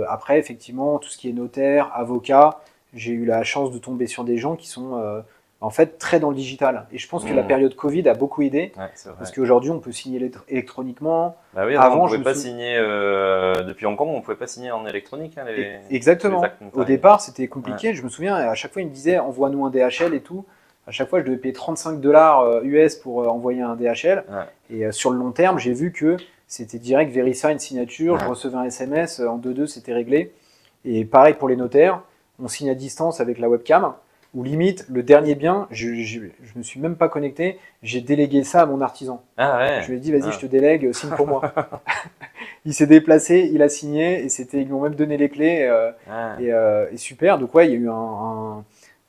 Après, effectivement, tout ce qui est notaire, avocat, j'ai eu la chance de tomber sur des gens qui sont en fait très dans le digital. Et je pense que la période Covid a beaucoup aidé, parce qu'aujourd'hui, on peut signer électroniquement. Bah oui, avant, on ne pouvait pas signer, depuis Hong Kong, on ne pouvait pas signer en électronique. Hein, exactement. Au départ, c'était compliqué. Je me souviens, à chaque fois, ils me disaient envoie-nous un DHL et tout. À chaque fois, je devais payer $35 US pour envoyer un DHL. Et sur le long terme, j'ai vu que c'était direct, VeriSign, signature, je recevais un SMS, en 2-2 c'était réglé. Et pareil pour les notaires, on signe à distance avec la webcam, ou limite, le dernier bien, je me suis même pas connecté, j'ai délégué ça à mon artisan. Ah ouais. Je lui ai dit, vas-y, je te délègue, signe pour moi. Il s'est déplacé, il a signé, et ils lui ont même donné les clés, et super. Donc ouais, il y a eu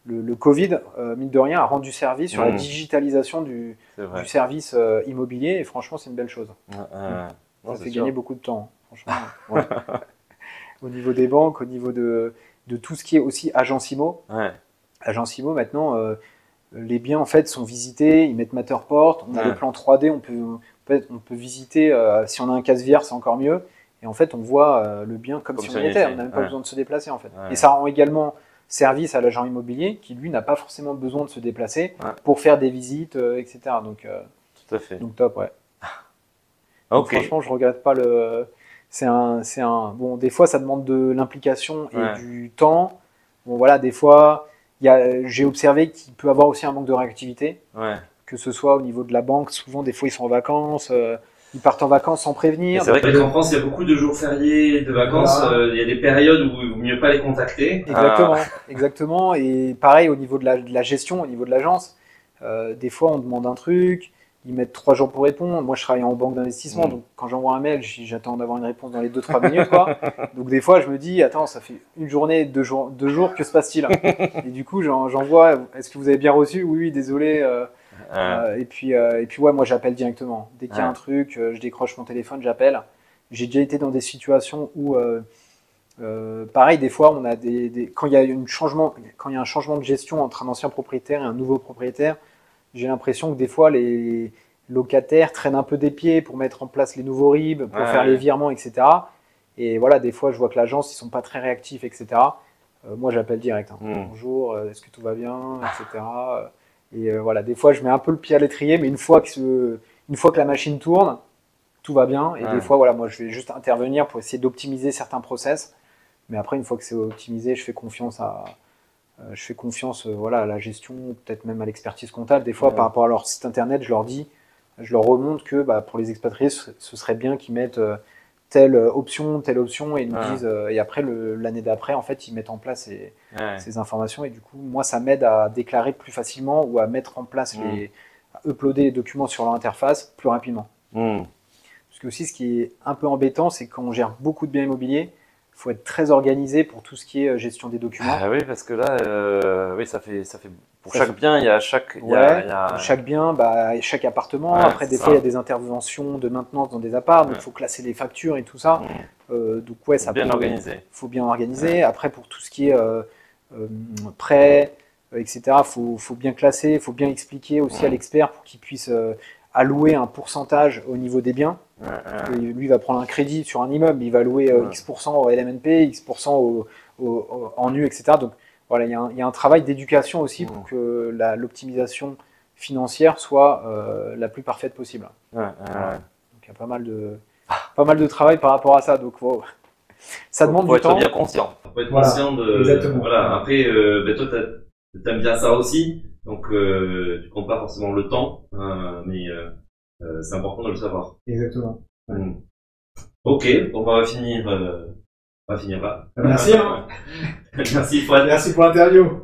le Covid, mine de rien, a rendu service sur la digitalisation du service immobilier, et franchement, c'est une belle chose. Ça fait gagner beaucoup de temps, franchement. Ouais. Au niveau des banques, au niveau de tout ce qui est aussi agence IMO. Agence IMO, maintenant, les biens en fait sont visités, ils mettent Matterport, on a le plan 3D, on peut visiter, si on a un casse-vierre, c'est encore mieux. Et en fait, on voit le bien comme si on y était, on n'a même pas besoin de se déplacer en fait. Et ça rend également service à l'agent immobilier qui lui n'a pas forcément besoin de se déplacer pour faire des visites, etc. Donc, tout à fait. Donc top, ouais. Donc, franchement, je regrette pas le. Bon, des fois, ça demande de l'implication et du temps. Bon, voilà, des fois, j'ai observé qu'il peut avoir aussi un manque de réactivité. Que ce soit au niveau de la banque, souvent, des fois, ils sont en vacances. Ils partent en vacances sans prévenir. C'est vrai qu'en France, il y a beaucoup de jours fériés, de vacances. Il y a des périodes où il vaut mieux pas les contacter. Exactement. Et pareil, au niveau de la gestion, au niveau de l'agence, des fois, on demande un truc, ils mettent 3 jours pour répondre. Moi, je travaille en banque d'investissement, donc quand j'envoie un mail, j'attends d'avoir une réponse dans les 2-3 minutes, quoi. Donc des fois, je me dis, attends, ça fait une journée, 2 jours, que se passe-t-il? Et du coup, j'envoie, est-ce que vous avez bien reçu? Oui, désolé. Et puis ouais, moi j'appelle directement. Dès qu'il y a un truc, je décroche mon téléphone, j'appelle. J'ai déjà été dans des situations où, pareil, des fois, on a quand il y a un changement de gestion entre un ancien propriétaire et un nouveau propriétaire, j'ai l'impression que des fois les locataires traînent un peu des pieds pour mettre en place les nouveaux RIB, pour faire les virements, etc. Et voilà, des fois, je vois que l'agence, ils sont pas très réactifs, etc. Moi, j'appelle direct. Bonjour, est-ce que tout va bien, etc. Et voilà, des fois, je mets un peu le pied à l'étrier, mais une fois que la machine tourne, tout va bien. Et des fois, voilà, moi, je vais juste intervenir pour essayer d'optimiser certains process. Mais après, une fois que c'est optimisé, je fais confiance à la gestion, peut-être même à l'expertise comptable. Des fois, par rapport à leur site internet, je leur remonte que pour les expatriés, ce serait bien qu'ils mettent telle option, et ils nous disent, et après, l'année d'après, en fait, ils mettent en place ces informations, et du coup, moi, ça m'aide à déclarer plus facilement ou à mettre en place à uploader les documents sur leur interface plus rapidement. Parce que aussi, ce qui est un peu embêtant, c'est quand on gère beaucoup de biens immobiliers, il faut être très organisé pour tout ce qui est gestion des documents. Oui, parce que là, ça fait pour chaque bien, il y a chaque chaque bien, chaque appartement. Après, des fois, il y a des interventions de maintenance dans des apparts, donc il faut classer les factures et tout ça. Donc ça faut bien organiser. Après, pour tout ce qui est prêt, etc., faut bien classer, il faut bien expliquer aussi à l'expert pour qu'il puisse allouer un pourcentage au niveau des biens. Lui va prendre un crédit sur un immeuble, il va allouer X% au LMNP, X% en nu, etc. Donc voilà, il y a un travail d'éducation aussi pour que l'optimisation financière soit la plus parfaite possible. Donc il y a pas mal de travail par rapport à ça. Donc ça demande du temps. Faut être bien conscient. Faut être conscient de. Exactement. Voilà. Après, toi, t'aimes bien ça aussi. Donc, tu comptes pas forcément le temps, mais c'est important de le savoir. Exactement. Ok, on va finir là. Merci. Merci, Fouad. Merci pour l'interview.